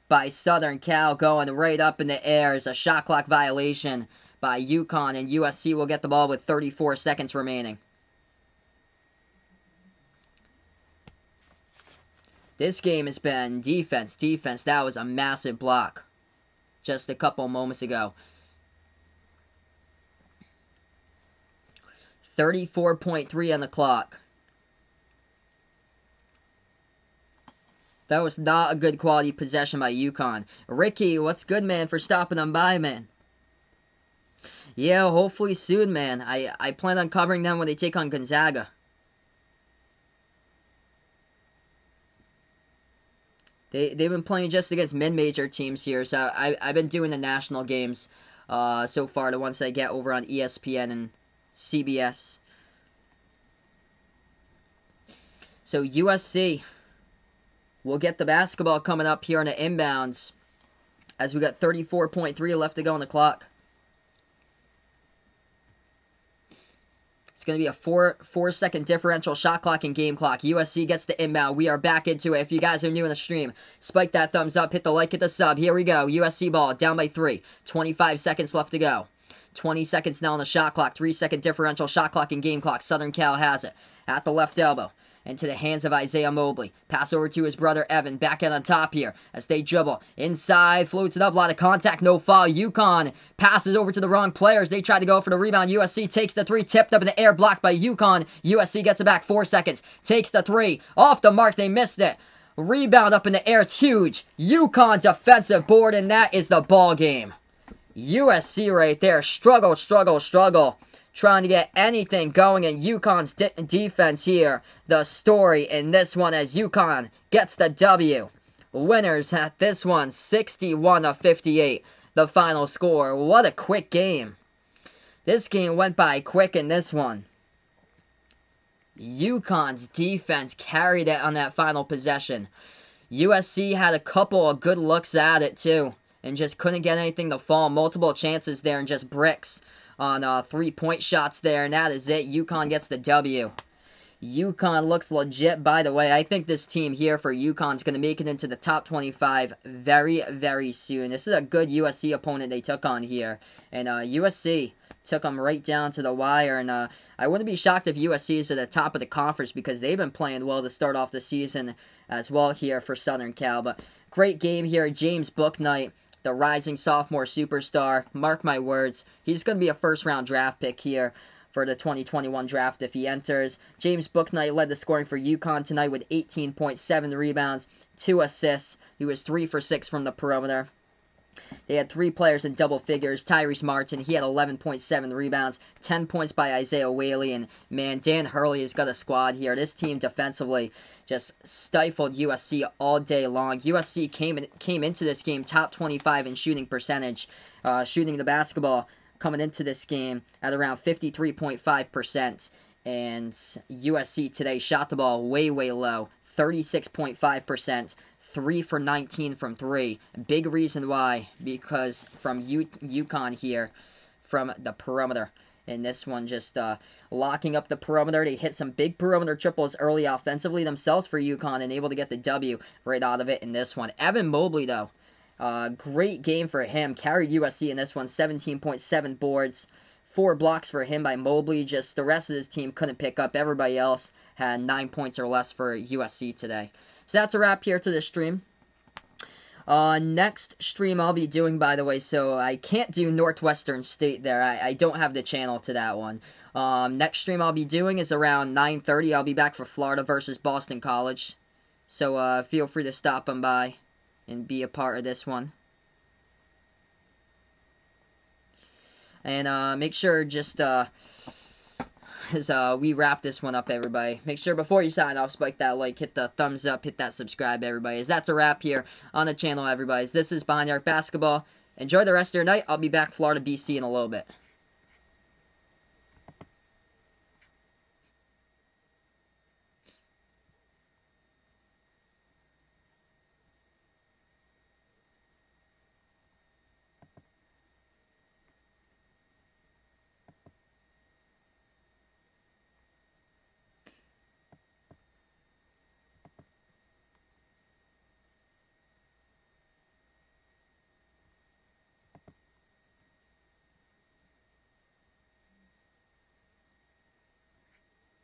by Southern Cal, going right up in the air, is a shot clock violation by UConn, and USC will get the ball with 34 seconds remaining. This game has been defense, defense. That was a massive block just a couple moments ago. 34.3 on the clock. That was not a good quality possession by UConn. Ricky, what's good, man, for stopping them by, man? Yeah, hopefully soon, man. I plan on covering them when they take on Gonzaga. They've been playing just against mid-major teams here, so I've been doing the national games so far, the ones that I get over on ESPN and CBS. So USC will get the basketball coming up here on the inbounds as we got 34.3 left to go on the clock. It's going to be a four-second differential shot clock and game clock. USC gets the inbound. We are back into it. If you guys are new in the stream, spike that thumbs up, hit the like, hit the sub. Here we go. USC ball down by 3. 25 seconds left to go. 20 seconds now on the shot clock. 3-second differential shot clock and game clock. Southern Cal has it at the left elbow. Into the hands of Isaiah Mobley. Pass over to his brother Evan. Back out on top here as they dribble. Inside, floats it up. A lot of contact, no foul. UConn passes over to the wrong players. They try to go for the rebound. USC takes the 3. Tipped up in the air. Blocked by UConn. USC gets it back. 4 seconds. Takes the 3. Off the mark. They missed it. Rebound up in the air. It's huge. UConn defensive board, and that is the ball game. USC right there. Struggle, struggle, struggle. Trying to get anything going in UConn's defense here. The story in this one as UConn gets the W. Winners at this one, 61-58. The final score. What a quick game. This game went by quick in this one. UConn's defense carried it on that final possession. USC had a couple of good looks at it too, and just couldn't get anything to fall. Multiple chances there and just bricks on 3-point shots there, and that is it. UConn gets the W. UConn looks legit, by the way. I think this team here for UConn is going to make it into the top 25 very, very soon. This is a good USC opponent they took on here, and USC took them right down to the wire, and I wouldn't be shocked if USC is at the top of the conference because they've been playing well to start off the season as well here for Southern Cal. But great game here. James Bouknight, the rising sophomore superstar. Mark my words, he's going to be a first-round draft pick here for the 2021 draft if he enters. James Bouknight led the scoring for UConn tonight with 18.7 rebounds, 2 assists. He was 3 for 6 from the perimeter. They had 3 players in double figures. Tyrese Martin, he had 11.7 rebounds, 10 points by Isaiah Whaley, and man, Dan Hurley has got a squad here. This team defensively just stifled USC all day long. USC came into this game top 25 in shooting percentage, shooting the basketball coming into this game at around 53.5%, and USC today shot the ball way, way low, 36.5%. 3 for 19 from 3. Big reason why, because from UConn here, from the perimeter. And this one just locking up the perimeter. They hit some big perimeter triples early offensively themselves for UConn and able to get the W right out of it in this one. Evan Mobley, though, great game for him. Carried USC in this one, 17.7 boards. 4 blocks for him by Mobley. Just the rest of his team couldn't pick up. Everybody else had 9 points or less for USC today. So that's a wrap here to this stream. Next stream I'll be doing, by the way, so I can't do Northwestern State there. I don't have the channel to that one. Next stream I'll be doing is around 9:30. I'll be back for Florida versus Boston College. So feel free to stop on by and be a part of this one. And make sure just as we wrap this one up, everybody, make sure before you sign off, spike that like, hit the thumbs up, hit that subscribe, everybody. As that's a wrap here on the channel, everybody. This is Behind the Arc Basketball. Enjoy the rest of your night. I'll be back Florida, BC in a little bit.